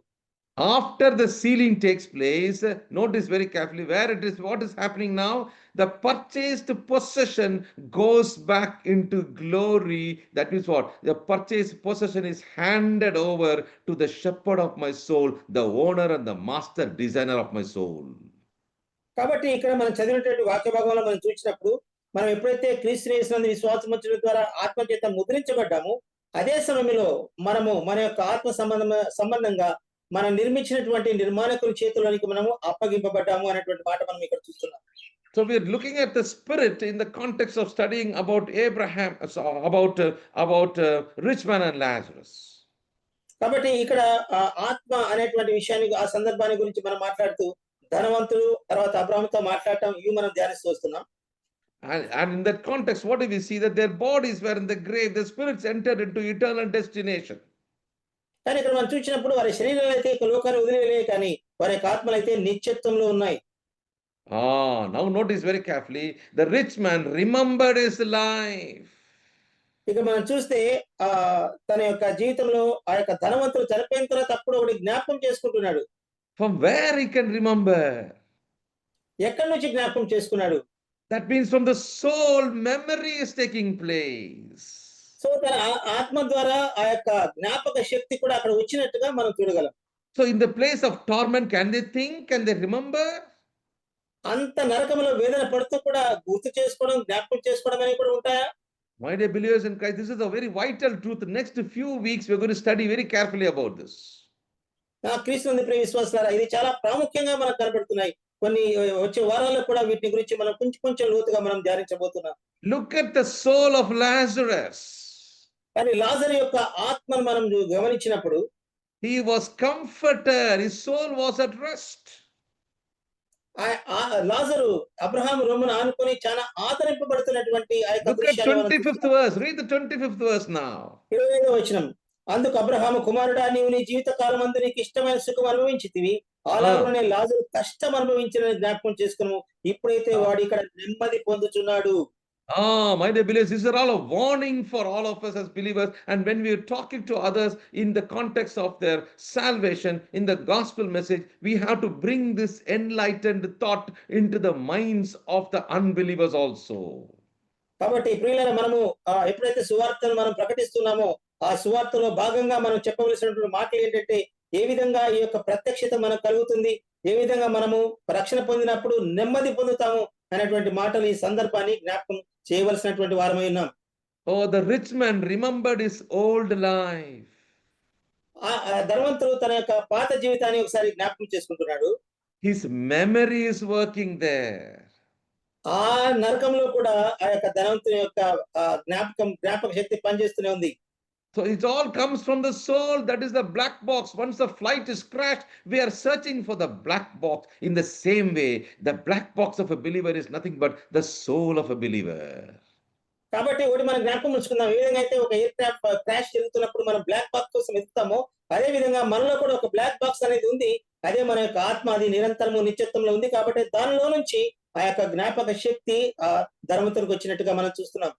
After the sealing takes place, notice very carefully where it is, what is happening now. The purchased possession goes back into glory. That means what? The purchased possession is handed over to the shepherd of my soul, the owner and the master designer of my soul. కాబట్టి ఇక్కడ మనం చదివినటువంటి వాక్య భాగంలో మనం చూసినప్పుడు మనం ఎప్పుడైతే క్రీస్తు యేసునందు విశ్వాసం ఉంచడం ద్వారా ఆత్మ చేత ముద్రించబడ్డాము, అదే సమయంలో మనము మన యొక్క ఆత్మ సంబంధంగా మనం నిర్మించినటువంటి నిర్మాణకుల చేతుల్లోనికి మనము అప్పగింపబడ్డాము అనేటువంటి మాట మనం ఇక్కడ చూస్తున్నాం. So we are looking at the spirit in the context of studying about Abraham, about rich man and Lazarus. కాబట్టి ఇక్కడ ఆత్మ అనేటువంటి విషయాన్ని ఆ సందర్భాన్ని గురించి మనం మాట్లాడుతూ ధనవంతుడు తర్వాత అబ్రాహాముతో మాట్లాడటం ఇవి మనం ధ్యానిస్తూ వస్తున్నాం. And in that context, what do we see? That their bodies were in the grave, their spirits entered into eternal destination. కానీ ఇక్కడ మనం చూసినప్పుడు వారి శరీరాలు అయితే ఇక లోకాన్ని వదిలేలే, కానీ వారి యొక్క ఆత్మలు అయితే నిత్యత్వంలో ఉన్నాయి. Now notice very carefully, the rich man remembered his life. ఇక మనం చూస్తే తన యొక్క జీవితంలో ఆ యొక్క ధనవంతుడు చనిపోయిన తర్వాత అప్పుడు ఒకటి జ్ఞాపకం చేసుకుంటున్నాడు. From where he can remember? ఎక్కడి నుంచి జ్ఞాపకం చేసుకున్నాడు? That means from the soul, memory is taking place. So తన ఆత్మ ద్వారా ఆ యొక్క జ్ఞాపక శక్తి కూడా అక్కడ వచ్చినట్టుగా మనం చూడగలం. So in the place of torment, can they think? Can they remember? అంత నరకంలో వేదన పడుతూ కూడా గుర్తు చేసుకోవడం, జ్ఞాపకం చేసుకోవడం అనేవి కూడా ఉంటాయా? My dear believers in Christ, this is a very vital truth. The next few weeks, we're going to study very carefully about this. క్రీస్తునందు ప్రియ విశ్వాసులారా, ఇది చాలా ప్రాముఖ్యంగా మనకు కనబడుతున్నాయి. కొన్ని వచ్చే వారాల్లో కూడా వీటి గురించి మనం కొంచెం లోతుగా మనం ధ్యానించబోతున్నాం. Look at the soul of Lazarus. కానీ లాజరు యొక్క ఆత్మను మనం గమనించినప్పుడు he was comforted, his soul was at rest. లాజరు అబ్రహాము రొమ్మున ఆనుకొని చాలా ఆదరింపబడుతున్నటువంటి ఆ యొక్క Look at 25th verse. Read the 25th verse now. 25వ వచనం, అందుకు అబ్రహాము కుమారుడా, నీవు నీ జీవిత కాలమందు నీకు ఇష్టమైన సుఖం అనుభవించితివి, అలాగనే లాజరు కష్టం అనుభవించిన జ్ఞాపకం చేసుకును, ఇప్పుడైతే వాడు ఇక్కడ నెమ్మది పొందుచున్నాడు. My dear believers, these are all a warning for all of us as believers. And when we are talking to others in the context of their salvation, in the gospel message, we have to bring this enlightened thought into the minds of the unbelievers also. కాబట్టి ప్రియులారా, మనము ఎప్పుడైతే సువార్తను మనం ప్రకటిస్తున్నామో ఆ సువార్తలో భాగంగా మనం చెప్పవలసినటువంటి మాటలు ఏంటంటే, ఏ విధంగా ఈ యొక్క ప్రత్యక్షత మనకు కలుగుతుంది, ఏ విధంగా మనము రక్షణ పొందినప్పుడు నెమ్మది పొందుతాము అనేటువంటి మాటలు ఈ సందర్భాన్ని జ్ఞాపకం చేయవలసినటువంటి వారమై ఉన్నాం. The rich man remembered his old life. ధనవంతుడు తన యొక్క పాత జీవితాన్ని ఒకసారి జ్ఞాపకం చేసుకుంటున్నాడు. His memory is working there. ఆ నరకంలో కూడా ఆ యొక్క ధనవంతుని యొక్క జ్ఞాపక శక్తి పనిచేస్తూనే ఉంది. So it all comes from the soul. That is the black box. Once the flight is crashed, we are searching for the black box. In the same way, the black box of a believer is nothing but the soul of a believer. కాబట్టి ఒకటి మనం జ్ఞాపకం ఉంచుకుందాం, ఏ విధంగా అయితే ఒక ఎయిర్ క్రాఫ్ట్ క్రాష్ జరుగుతున్నప్పుడు మనం బ్లాక్ బాక్స్ కోసం వెతుకుతామో, అదే విధంగా మనలో కూడా ఒక బ్లాక్ బాక్స్ అనేది ఉంది. అదే మన యొక్క ఆత్మ, అది నిరంతరము నిత్యత్వంలో ఉంది. కాబట్టి దానిలో నుంచి ఆ యొక్క జ్ఞాపక శక్తి ధనవంతునికి వచ్చినట్టుగా మనం చూస్తున్నాం.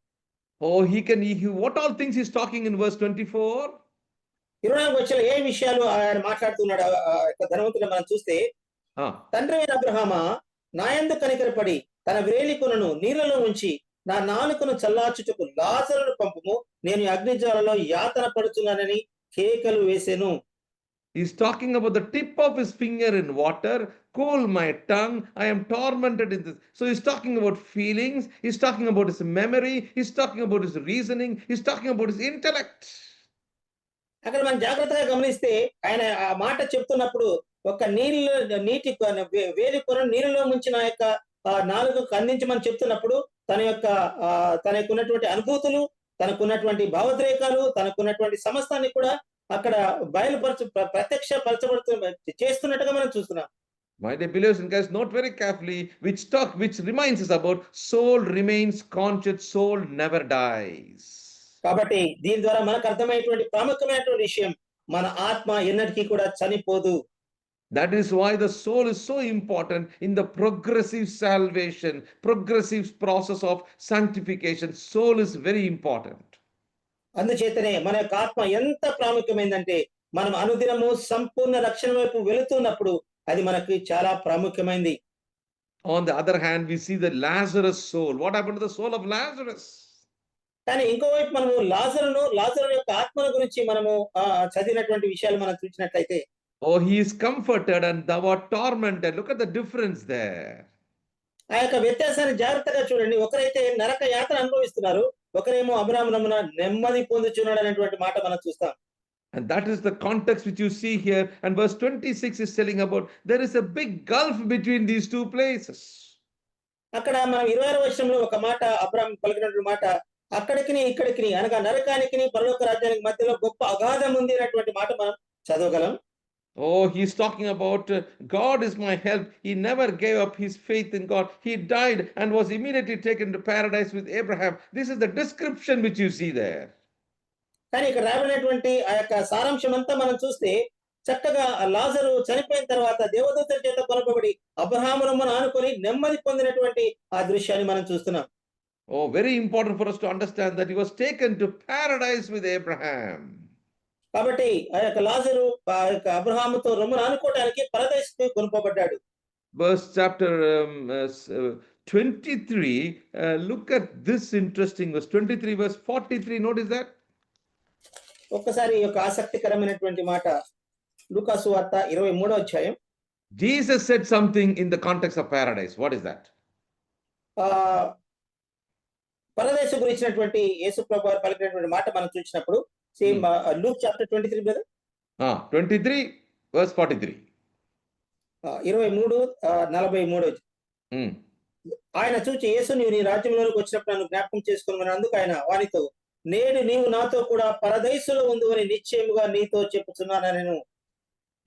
What all things he's talking in verse 24? 24వ వచనంలో ఏ విషయాలు ఆయన మాట్లాడుతున్నాడు ధనవంతుడు మనం చూస్తే, తండ్రి అయిన అబ్రహామా, నా యందు కనికరపడి తన వ్రేలికొనను నీళ్లలో ఉంచి నా నాలుకను చల్లార్చుటకు లాజరును పంపుము, నేను అగ్నిజ్వాలలో యాతన పడుతున్నానని కేకలు వేసెను. He's talking about the tip of his finger in water, cool my tongue, I am tormented in this. So he's talking about feelings, he's talking about his memory, he's talking about his reasoning, he's talking about his intellect. అక్కడ మనం జాగ్రత్తగా గమనిస్తే ఆయన ఆ మాట చెప్తున్నప్పుడు ఒక వేలి కొన నీళ్ళలో ముంచిన ఆ యొక్క నాలుకకు అందించమని చెప్తున్నప్పుడు తనకున్నటువంటి అనుభూతులు, తనకున్నటువంటి భావోద్రేకాలు, తనకున్నటువంటి సమస్తాన్ని కూడా అక్కడ చేస్తున్నట్టుగా మనం చూస్తున్నాం. My dear believers in Christ, note very carefully which reminds us about soul remains conscious, soul never dies. కాబట్టి దీని ద్వారా మనకు అర్థమయ్యేటువంటి ప్రాముఖ్యమైనటువంటి విషయం, మన ఆత్మ ఎన్నటికీ కూడా చనిపోదు. That is why the soul is so important in the progressive salvation, progressive process of sanctification. Soul is very important. అందుచేతనే మన యొక్క ఆత్మ ఎంత ప్రాముఖ్యమైందంటే మనం అనుదినము సంపూర్ణ రక్షణ వైపు వెళుతున్నప్పుడు అది మనకి చాలా ప్రాముఖ్యమైంది. On the other hand, we see the Lazarus soul. What happened to the soul of Lazarus? కానీ ఇంకోవైపు మనము లాజరు యొక్క ఆత్మల గురించి మనము చదివినటువంటి విషయాలు మనం చూసినట్లయితే, Oh, he is comforted and thou art tormented. Look at the difference there. ఆ యొక్క వ్యత్యాసాన్ని జాగ్రత్తగా చూడండి. ఒకరైతే నరక యాతన అనుభవిస్తున్నారు, ఒకరేమో అబ్రాహామునమున నెమ్మది పొందుచున్నాడు అనేటువంటి మాట మనం చూస్తాం. And that is the context which you see here. And verse 26 is telling about there is a big gulf between these two places. అక్కడ మనం 26వ వచనంలో ఒక మాట అబ్రాహాము పలికినటువంటి మాట, అక్కడికి ఇక్కడికి అనగా నరకానికి పరలోక రాజ్యానికి మధ్యలో గొప్ప అగాధం ఉంది అనేటువంటి మాట మనం చదవగలం. Oh, he's talking about God is my help. He never gave up his faith in God. He died and was immediately taken to paradise with Abraham. This is the description which you see there. కానీ ఇక్కడ రాబడినటువంటి ఆ యొక్క సారాంశం అంతా మనం చూస్తే చక్కగా లాజరు చనిపోయిన తర్వాత దేవదూతల చేత కొనపబడి అబ్రహామును ఆనుకొని నెమ్మది పొందినటువంటి ఆ దృశ్యాన్ని మనం చూస్తున్నాం. Oh, very important for us to understand that he was taken to paradise with Abraham. కాబట్టి ఆ యొక్క లాజరు ఆ యొక్క అబ్రహాముతో రొమ్మును ఆనుకోవడానికి పరదేశుకు కొనుకోబడ్డాడు. Verse chapter 23, look at this interesting verse 23 verse 43. Notice that. ఒక్కసారి ఈ యొక్క ఆసక్తికరమైనటువంటి మాట లూకాసు వార్త 23వ అధ్యాయం. Jesus said something in the context of paradise. What is that? పరదేశం గురించినటువంటి యేసు ప్రభువు వారు పలికినటువంటి మాట మనం చూసినప్పుడు same Luke chapter 23 brother. 23 verse 43. 23:43. ఆయన చూచి, యేసు నీవు నీ రాజ్యంలోనికి వచ్చినప్పుడు నన్ను జ్ఞాపకం చేసుకుని అందుకు ఆయన వానితో, నేడు నీవు నాతో కూడా పరదేశంలో ఉందని నిశ్చయముగా నీతో చెప్పుచున్నాను నేను.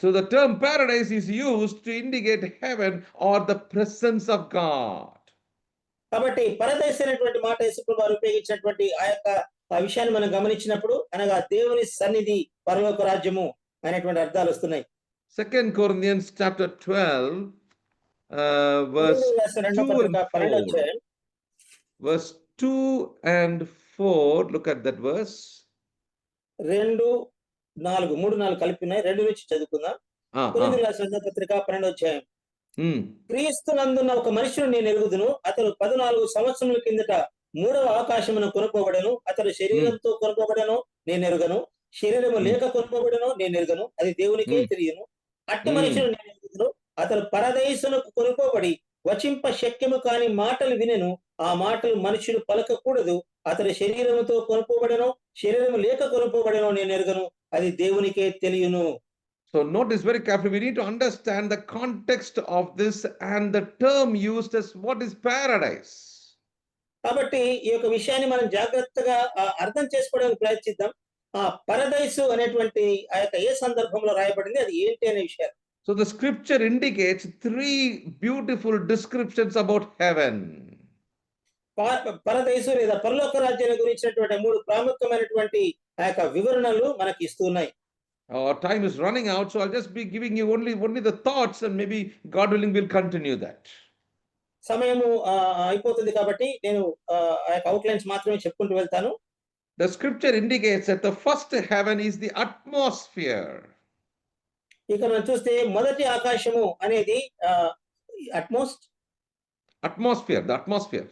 So the term paradise is used to indicate heaven or the presence of God. కాబట్టి పరదేశం అనేటువంటి మాట యేసుప్రభువు వారు ఉపయోగించినటువంటి ఆ యొక్క ఆ విషయాన్ని మనం గమనించినప్పుడు అనగా దేవుని సన్నిధి, పరలోక రాజ్యము అనేటువంటి అర్థాలు వస్తున్నాయి. 2 Corinthians chapter 12 verse 2 and 4. Verse 2 and 4, look at that verse. 2:4 కలిపి ఉన్నాయి. 2 నుంచి చదువుకుందాం. కొరింథీయులకు రాసిన పత్రిక 12వ అధ్యాయం. క్రీస్తునందున్న ఒక మనుషుడు నేను ఎరుగుదును, అతడు 14 సంవత్సరముల కిందట 3వ ఆకాశమును కొనుక్కోబడను, అతడు శరీరంతో కొనుక్కోబడను నేను ఎరుగను, శరీరము లేక కొనుక్కోబడను నేను ఎరుగను, అది దేవునికే తెలియను. అట్టి మనుషుడు నేను ఎరుగుదును, అతడు పరదేశమునకు కొనుక్కోబడి వచింప శక్యము కాని మాటలు వినెను, ఆ మాటలు మనుషుడు పలకకూడదు, అతడు శరీరముతో కొనుక్కోబడను, శరీరము లేక కొనుక్కోబడను నేను ఎరుగను, అది దేవునికే తెలియను. So notice very carefully, we need to understand the context of this and the term used as what is paradise. కాబట్టి ఈ యొక్క విషయాన్ని మనం జాగ్రత్తగా అర్థం చేసుకోవడానికి ప్రయత్నిద్దాం. ఆ పరదైసు అనేటువంటి ఆ యొక్క ఏ సందర్భంలో రాయబడింది, అది ఏంటి అనే విషయాలు. So the scripture indicates 3 beautiful descriptions about heaven. పరదైసు లేదా పరలోక రాజ్యాన్ని గురించినటువంటి 3 ప్రాముఖ్యమైనటువంటి ఆ యొక్క వివరణలు మనకి ఇస్తున్నాయి. Our time is running out, so I'll just be giving you only the thoughts, and maybe God willing we'll continue that. సమయము అయిపోతుంది కాబట్టి నేను ఆ యొక్క అవుట్లైన్స్ మాత్రమే చెప్పుకుంటూ వెళ్తాను. The scripture indicates that the first heaven is the atmosphere. ఇక మనం చూస్తే మొదటి ఆకాశము అనేది Atmosphere, the atmosphere.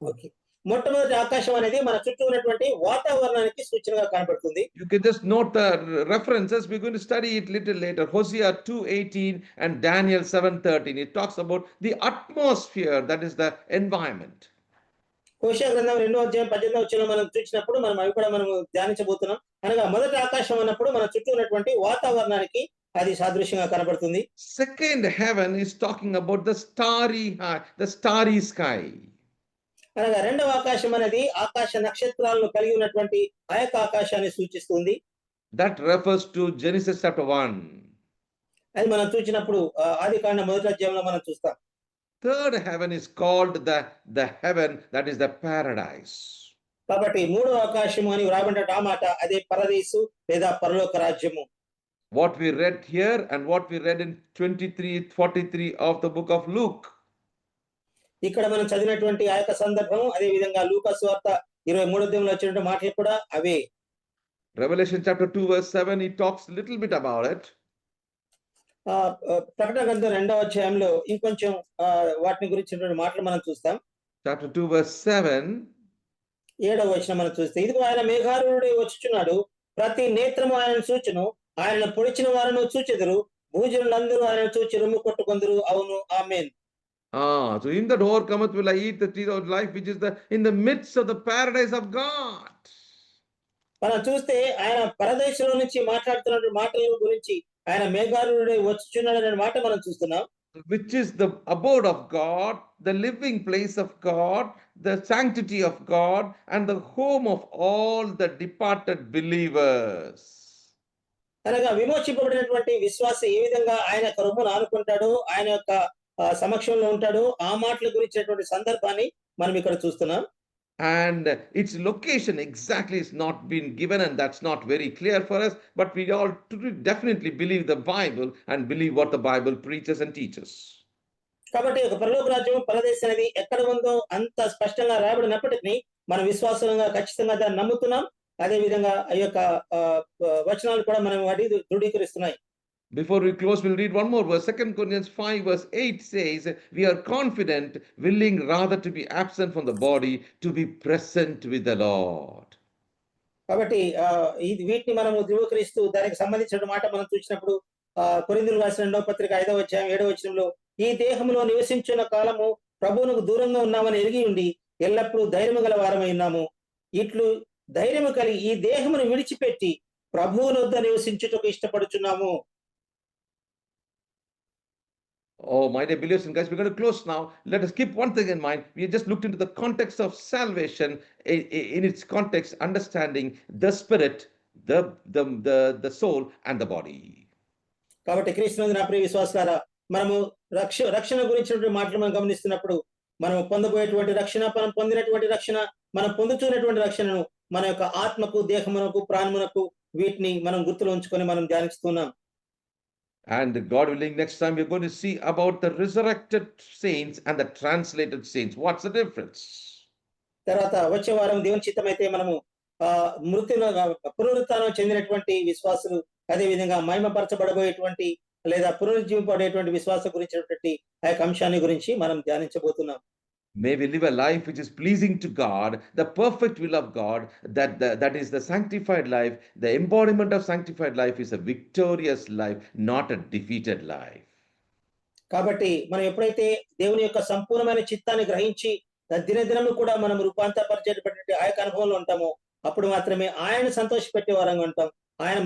ఓకే, మొట్టమొదటి ఆకాశం అనేది మన చుట్టూ ఉన్నటువంటి వాతావరణానికి సూచనగా కనబడుతుంది. You can just note the references. We're going to study it little later. Hosea 2:18 and Daniel 7:13. It talks about the atmosphere, that is the environment. హోషేయ గ్రంథం 2వ అధ్యాయం 18వ వచనంలో మనం చూసినప్పుడు మనం అవి కూడా మనం ధ్యానించబోతున్నాం. అనగా మొదటి ఆకాశం అన్నప్పుడు మన చుట్టూ ఉన్నటువంటి వాతావరణానికి అది సాదృశ్యంగా కనబడుతుంది. Second heaven is talking about the starry sky. అనగా రెండవ ఆకాశం అనేది ఆకాశ నక్షత్రాలను కలిగి ఉన్నటువంటి ఆ యొక్క ఆకాశాన్ని సూచిస్తుంది. That refers to Genesis chapter 1. అది మనం చూసినప్పుడు ఆదికాండం మొదటి అధ్యాయంలో మనం చూస్తాం. Third heaven is called the heaven, that is the paradise. కాబట్టి మూడవ ఆకాశము అని వ్రాయబడిన ఆ మాట అదే పరదేశు లేదా పరలోక రాజ్యము. What we read here and what we read in 23:43 of the book of Luke. ఇక్కడ మనం చదివినటువంటి ఆ యొక్క సందర్భం అదే విధంగా లూకా సువార్త 23వ అధ్యాయంలో వచ్చిన మాటలు కూడా అవే. Revelation chapter 2 verse 7, he talks a little bit about it. ప్రకటన గ్రంథం 2వ అధ్యాయంలో ఇంకొంచెం వాటిని గురించినటువంటి మాటలు మనం చూస్తాం. Chapter 2 verse 7. 7వ వచనం మనం చూస్తే, ఇదిగో ఆయన మేఘారూఢుడై వచ్చుచున్నాడు, ప్రతి నేత్రము ఆయన చూచును, ఆయనను పొడిచిన వారిని చూచెదరు, భూజనులందరూ ఆయన చూచి రొమ్ము కొట్టుకొందురు. అవును, ఆమేన్. So in that overcometh will I eat the tree of life, which is in the midst of the paradise of God. మనం చూస్తే ఆయన పరదేశంలో నుంచి మాట్లాడుతున్న మాటల గురించి ఆయన మేఘారూఢుడై వచ్చుచున్నాడు అనే మాట మనం చూస్తున్నాం. Which is the abode of God, the living place of God, the sanctity of God, and the home of all the departed believers. అనగా విమోచింపబడినటువంటి విశ్వాస ఏ విధంగా ఆయన యొక్క రొమ్మును ఆనుకుంటాడో, ఆయన యొక్క సమక్షంలో ఉంటాడో, ఆ మాటల గురించినటువంటి సందర్భాన్ని మనం ఇక్కడ చూస్తున్నాం. And its location exactly is not been given, and that's not very clear for us, but we all definitely believe the Bible and believe what the Bible preaches and teaches. కాబట్టి ఒక పరలోక రాజ్యం పరదేశం అనేది ఎక్కడ ఉందో అంత స్పష్టంగా రాబడినప్పటికీ మనం విశ్వాసంగా ఖచ్చితంగా దాన్ని నమ్ముతున్నాం. అదే విధంగా ఆ యొక్క వచనాలు కూడా మనం వాటి దృఢీకరిస్తున్నాయి. Before we close, we'll read one more verse. 2 Corinthians 5 verse 8 says, we are confident, willing rather to be absent from the body, to be present with the Lord. కాబట్టి వీటిని మనము ధృవీకరిస్తూ దానికి సంబంధించిన మాట మనం చూసినప్పుడు కొరింథీయులకు రాసిన 2వ పత్రిక 5వ అధ్యాయం 7వ వచనంలో, ఈ దేహములో నివసించిన కాలము ప్రభువునకు దూరంగా ఉన్నామని ఎరిగి ఉండి ఎల్లప్పుడూ ధైర్యము గల వారమై ఉన్నాము. ఇట్లు ధైర్యము కలిగి ఈ దేహమును విడిచిపెట్టి ప్రభువుని వద్ద నివసించుటకు ఇష్టపడుచున్నాము. Oh, my dear believers and guys, we're going to close now. Let us keep one thing in mind. We just looked into the context of salvation in its context, understanding the spirit, the soul, and the body. కాబట్టి క్రీస్తునందు నా ప్రియ విశ్వాసులారా, మనము రక్షణ గురించినటువంటి మాటలు మనం గమనిస్తున్నప్పుడు మనం పొందబోయేటువంటి రక్షణ, మనం పొందినటువంటి రక్షణ, మనం పొందుతున్నటువంటి రక్షణను మన యొక్క ఆత్మకు, దేహమునకు, ప్రాణమునకు వీటిని మనం గుర్తులో ఉంచుకొని మనం ధ్యానిస్తున్నాం. And God willing, next time we're going to see about the resurrected saints and the translated saints. What's the difference? తర్వాత వచ్చే వారం దేవుని చిత్తమైతే మనము పునరుత్థానం చెందినటువంటి విశ్వాసులు, అదే విధంగా మహిమపరచబడబోయేటువంటి లేదా పునరుజ్జీవింపబడేటువంటి విశ్వాసం గురించినటువంటి ఆ యొక్క అంశాన్ని గురించి మనం ధ్యానించబోతున్నాం. May we live a life which is pleasing to God, the perfect will of God, that is the sanctified life. The embodiment of sanctified life is a victorious life, not a defeated life. కాబట్టి మనం ఎప్పుడైతే దేవుని యొక్క సంపూర్ణమైన చిత్తాన్ని గ్రహించి దినదినము కూడా మనం రూపాంతరపరిచేటటువంటి ఆ యొక్క అనుభవంలో ఉంటామో అప్పుడు మాత్రమే ఆయన సంతోషపెట్టే వారంగా ఉంటాం.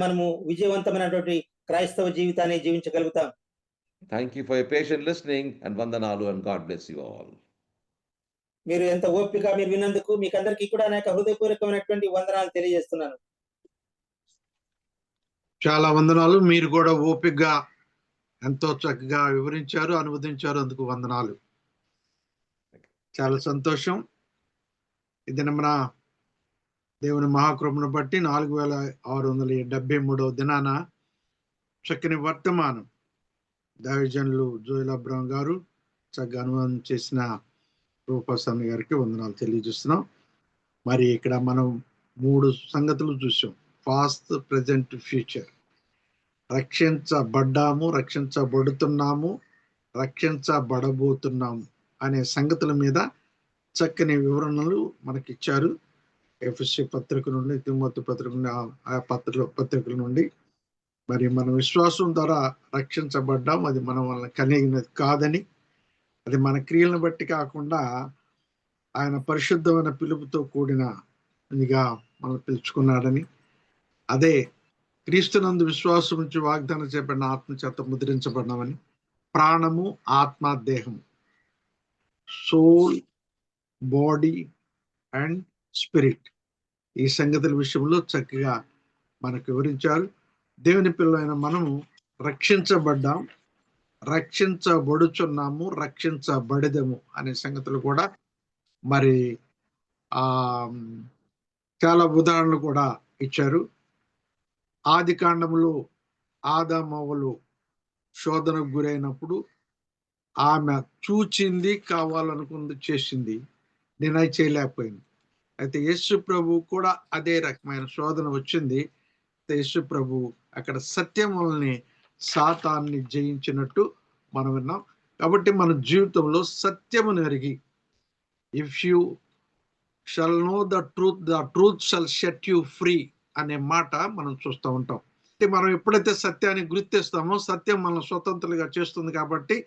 మనము విజయవంతమైనటువంటి క్రైస్తవ జీవితాన్ని జీవించగలుగుతాం. Thank you for your patient listening, and Vandanalu, and God bless you all. మీరు ఎంత ఓపిక మీరు విన్నందుకు మీకు అందరికీ కూడా నా యొక్క హృదయపూర్వకమైనటువంటి వందనాలు తెలియజేస్తున్నాను. చాలా వందనాలు. మీరు కూడా ఓపికగా ఎంతో చక్కగా వివరించారు, అనువదించారు. అందుకు వందనాలు. చాలా సంతోషం. ఇది మన దేవుని మహాకృపను బట్టి 4673వ దినాన చక్కని వర్తమానం దైవజనులు జోయల్ అబ్రహం గారు చక్కగా అనువాదం చేసిన రూపస్వామి గారికి వందనాలు తెలియజేస్తున్నాం. మరి ఇక్కడ మనం 3 సంగతులు చూసాం. Past, present, future. రక్షించబడ్డాము, రక్షించబడుతున్నాము, రక్షించబడబోతున్నాము అనే సంగతుల మీద చక్కని వివరణలు మనకిచ్చారు. ఎఫెసీ పత్రిక నుండి, తిమోతి పత్రిక నుండి, ఆ పత్రికల నుండి. మరి మన విశ్వాసం ద్వారా రక్షించబడ్డాం. అది మన వల్ల కలిగినది కాదని, అది మన క్రియలను బట్టి కాకుండా ఆయన పరిశుద్ధమైన పిలుపుతో కూడిన ఇదిగా మనం పిలుచుకున్నాడని, అదే క్రీస్తునందు విశ్వాసం నుంచి వాగ్దానం చేయబడిన ఆత్మ చేత ముద్రించబడినామని, ప్రాణము, ఆత్మ, దేహం, సోల్, బాడీ అండ్ స్పిరిట్, ఈ సంగతుల విషయంలో చక్కగా మనకు వివరించారు. దేవుని పిల్లలైన మనము రక్షించబడ్డాం, రక్షించబడుచున్నాము, రక్షించబడదము అనే సంగతులు కూడా మరి చాలా ఉదాహరణలు కూడా ఇచ్చారు. ఆది కాండములో ఆదామవ్వలు శోధనకు గురైనప్పుడు ఆమె చూచింది, కావాలనుకుంది, చేసింది, నేను చేయలేకపోయింది. అయితే యేసు ప్రభు కూడా అదే రకమైన శోధన వచ్చింది. యేసు ప్రభు అక్కడ సత్యం వలని సాతాన్ని జయించినట్టు మనం విన్నాం. కాబట్టి మన జీవితంలో సత్యమును ఎరిగి, if you shall know the truth shall set you free అనే మాట మనం చూస్తూ ఉంటాం. మనం ఎప్పుడైతే సత్యాన్ని గుర్తిస్తామో సత్యం మనం స్వతంత్రులుగా చేస్తుంది. కాబట్టి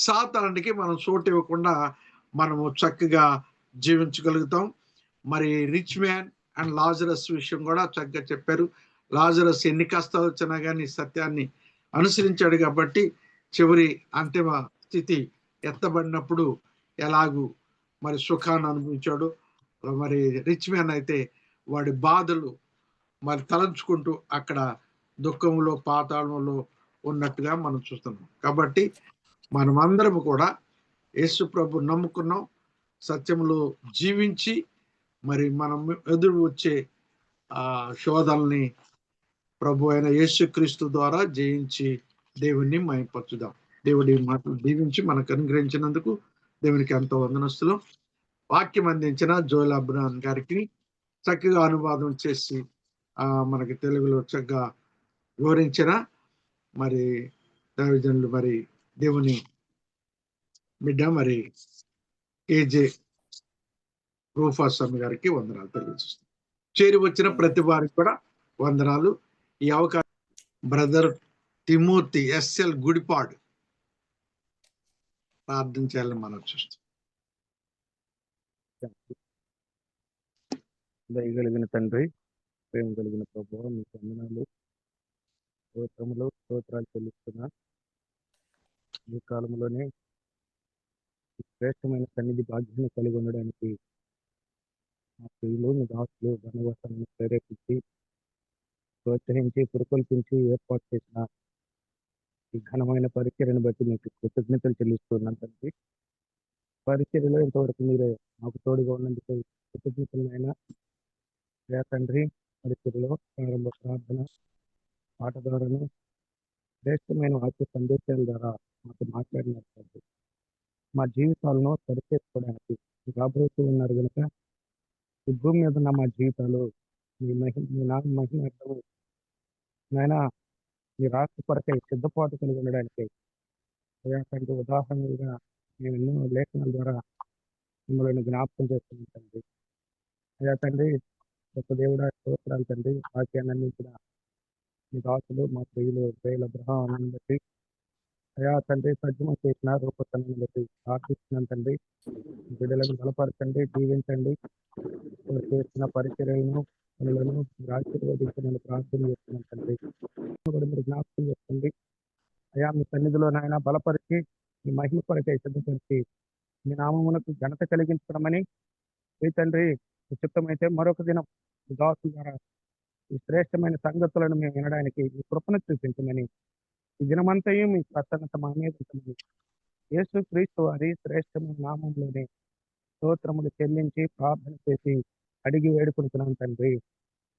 సాతానికి మనం చోటు ఇవ్వకుండా మనము చక్కగా జీవించగలుగుతాం. మరి రిచ్ మ్యాన్ అండ్ లాజరస్ విషయం కూడా చక్కగా చెప్పారు. లాజరస్ ఎన్ని కష్టాలు వచ్చినా కానీ సత్యాన్ని అనుసరించాడు కాబట్టి చివరి అంతిమ స్థితి ఎత్తబడినప్పుడు ఎలాగూ మరి సుఖాన్ని అనుభవించాడు. మరి రిచ్ మ్యాన్ అయితే వాడి బాధలు మరి తలంచుకుంటూ అక్కడ దుఃఖంలో, పాతాళంలో ఉన్నట్టుగా మనం చూస్తున్నాం. కాబట్టి మనమందరం కూడా యేసు ప్రభు నమ్ముకున్నాం, సత్యంలో జీవించి మరి మనం ఎదురు వచ్చే శోధనల్ని ప్రభు అయిన యేసుక్రీస్తు ద్వారా జయించి దేవుణ్ణి మహిమపరచుదాం. దేవుడి మాటలు దీవించి మనకు అనుగ్రహించినందుకు దేవునికి ఎంతో వందనస్తులు. వాక్యం అందించిన జోయల్ అబ్రహాం గారికి చక్కగా అనువాదం చేసి మనకి తెలుగులో చక్కగా వివరించిన మరి దైవజనులు మరి దేవుని బిడ్డ మరి కేజే రూఫాస్ స్వామి గారికి వందనాలు తెలియజేస్తున్నాం. చేరి వచ్చిన ప్రతి వారికి కూడా వందనాలు. ఈ అవకాశం బ్రదర్ తిమోతి ఎస్ఎల్ గుడిపాడు ప్రార్థన చేయాలని మనం చూస్తాం. దయగలిగిన తండ్రి, ప్రేమ కలిగిన ప్రభువా, మీకు వందనాలు, స్తోత్రాలు చెల్లిస్తున్నా. ఈ కాలంలోనే శ్రేష్టమైన సన్నిధి భాగ్యాన్ని కలిగి ఉండడానికి మా ప్రియులు, మీ దాసులు ధనవసాన్ని ప్రేరేపించి, ప్రోత్సహించి, పురుకొల్పించి ఏర్పాటు చేసిన ఈ ఘనమైన పరిచర్యను బట్టి మీకు కృతజ్ఞతలు చెల్లిస్తున్నాను తండ్రి. పరిచర్యలో ఇంతవరకు మీరే మాకు తోడుగా ఉన్నందుకు కృతజ్ఞతలైనా తండ్రి. పరిచర్యలో ప్రారంభ ప్రార్థన, పాట ద్వారాను శ్రేష్టమైన వాక్య సందేశాల ద్వారా మాకు మాట్లాడినట్టు మా జీవితాలను సరిచేసుకోవడానికి రాబోతూ ఉన్నారు కనుక ఈ భూమి మీద ఉన్న మా జీవితాలు మీ మహిమార్థము నాయన మీ రాష్ట్ర కొరకై సిద్ధపాటు కలిగి ఉండడానికి తండ్రి ఉదాహరణలుగా మేము ఎన్నో లేఖనాల ద్వారా మిమ్మల్ని జ్ఞాపకం చేస్తుంటండి. అయ్యా తండ్రి, గొప్ప దేవుడా, స్తోత్రాలు తండ్రి. వాక్యాన్ని అందించిన మీ దాసులు మా ప్రియులు జోయల్ అబ్రహాం బట్టి అయ్యా తండ్రి, సజ్జమ చేసిన రూపతనాన్ని బట్టి ప్రార్థిస్తున్నాను తండ్రి. బిడ్డలను బలపరచండి, దీవించండి. చేస్తున్న పరిచర్యలను పనులను మీరు ఆశీర్వదించమని ప్రార్థన చేస్తున్నాను తండ్రి. కూడా మీరు జ్ఞాపకం చేస్తుంది అయ్యా. మీ సన్నిధిలో నాయన బలపరిచి మీ మహిమ కొరకై సిద్ధపరిచి మీ నామమునకు ఘనత కలిగించడమని మీ తండ్రి చిత్తమైతే మరొక దినం దాసుల ద్వారా ఈ శ్రేష్టమైన సంగతులను మేము వినడానికి మీ కృపను చూపించమని, ఈ దినమంతయు మీ ప్రసన్నత మా మీద ఉంటుందని యేసు క్రీస్తు వారి శ్రేష్టమైన నామంలోనే స్తోత్రములు చెల్లించి ప్రార్థన చేసి అడిగి వేడుకుంటున్నాం తండ్రి.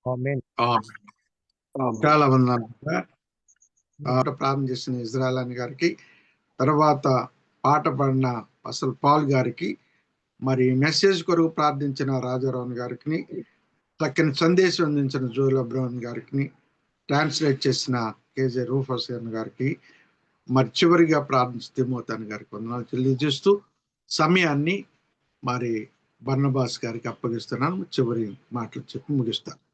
ఆమేన్. చాలా వందనాలు. ప్రార్థన చేసిన ఇజ్రాయల్ అని గారికి, తర్వాత పాట పాడిన అసలు పాల్ గారికి, మరి మెసేజ్ కొరకు ప్రార్థించిన రాజారావు గారికి, చక్కని సందేశం అందించిన జోయల్ అబ్రహాం గారికి, ట్రాన్స్లేట్ చేసిన కేజే రూఫస్ గారికి, మరి చివరిగా ప్రార్థించిన తిమోతి గారికి వందనాలు తెలియజేస్తూ సమయాన్ని మరి బర్నబాస్ గారికి అప్పగిస్తున్నాను. చివరి మాటలు చెప్పి ముగిస్తాను.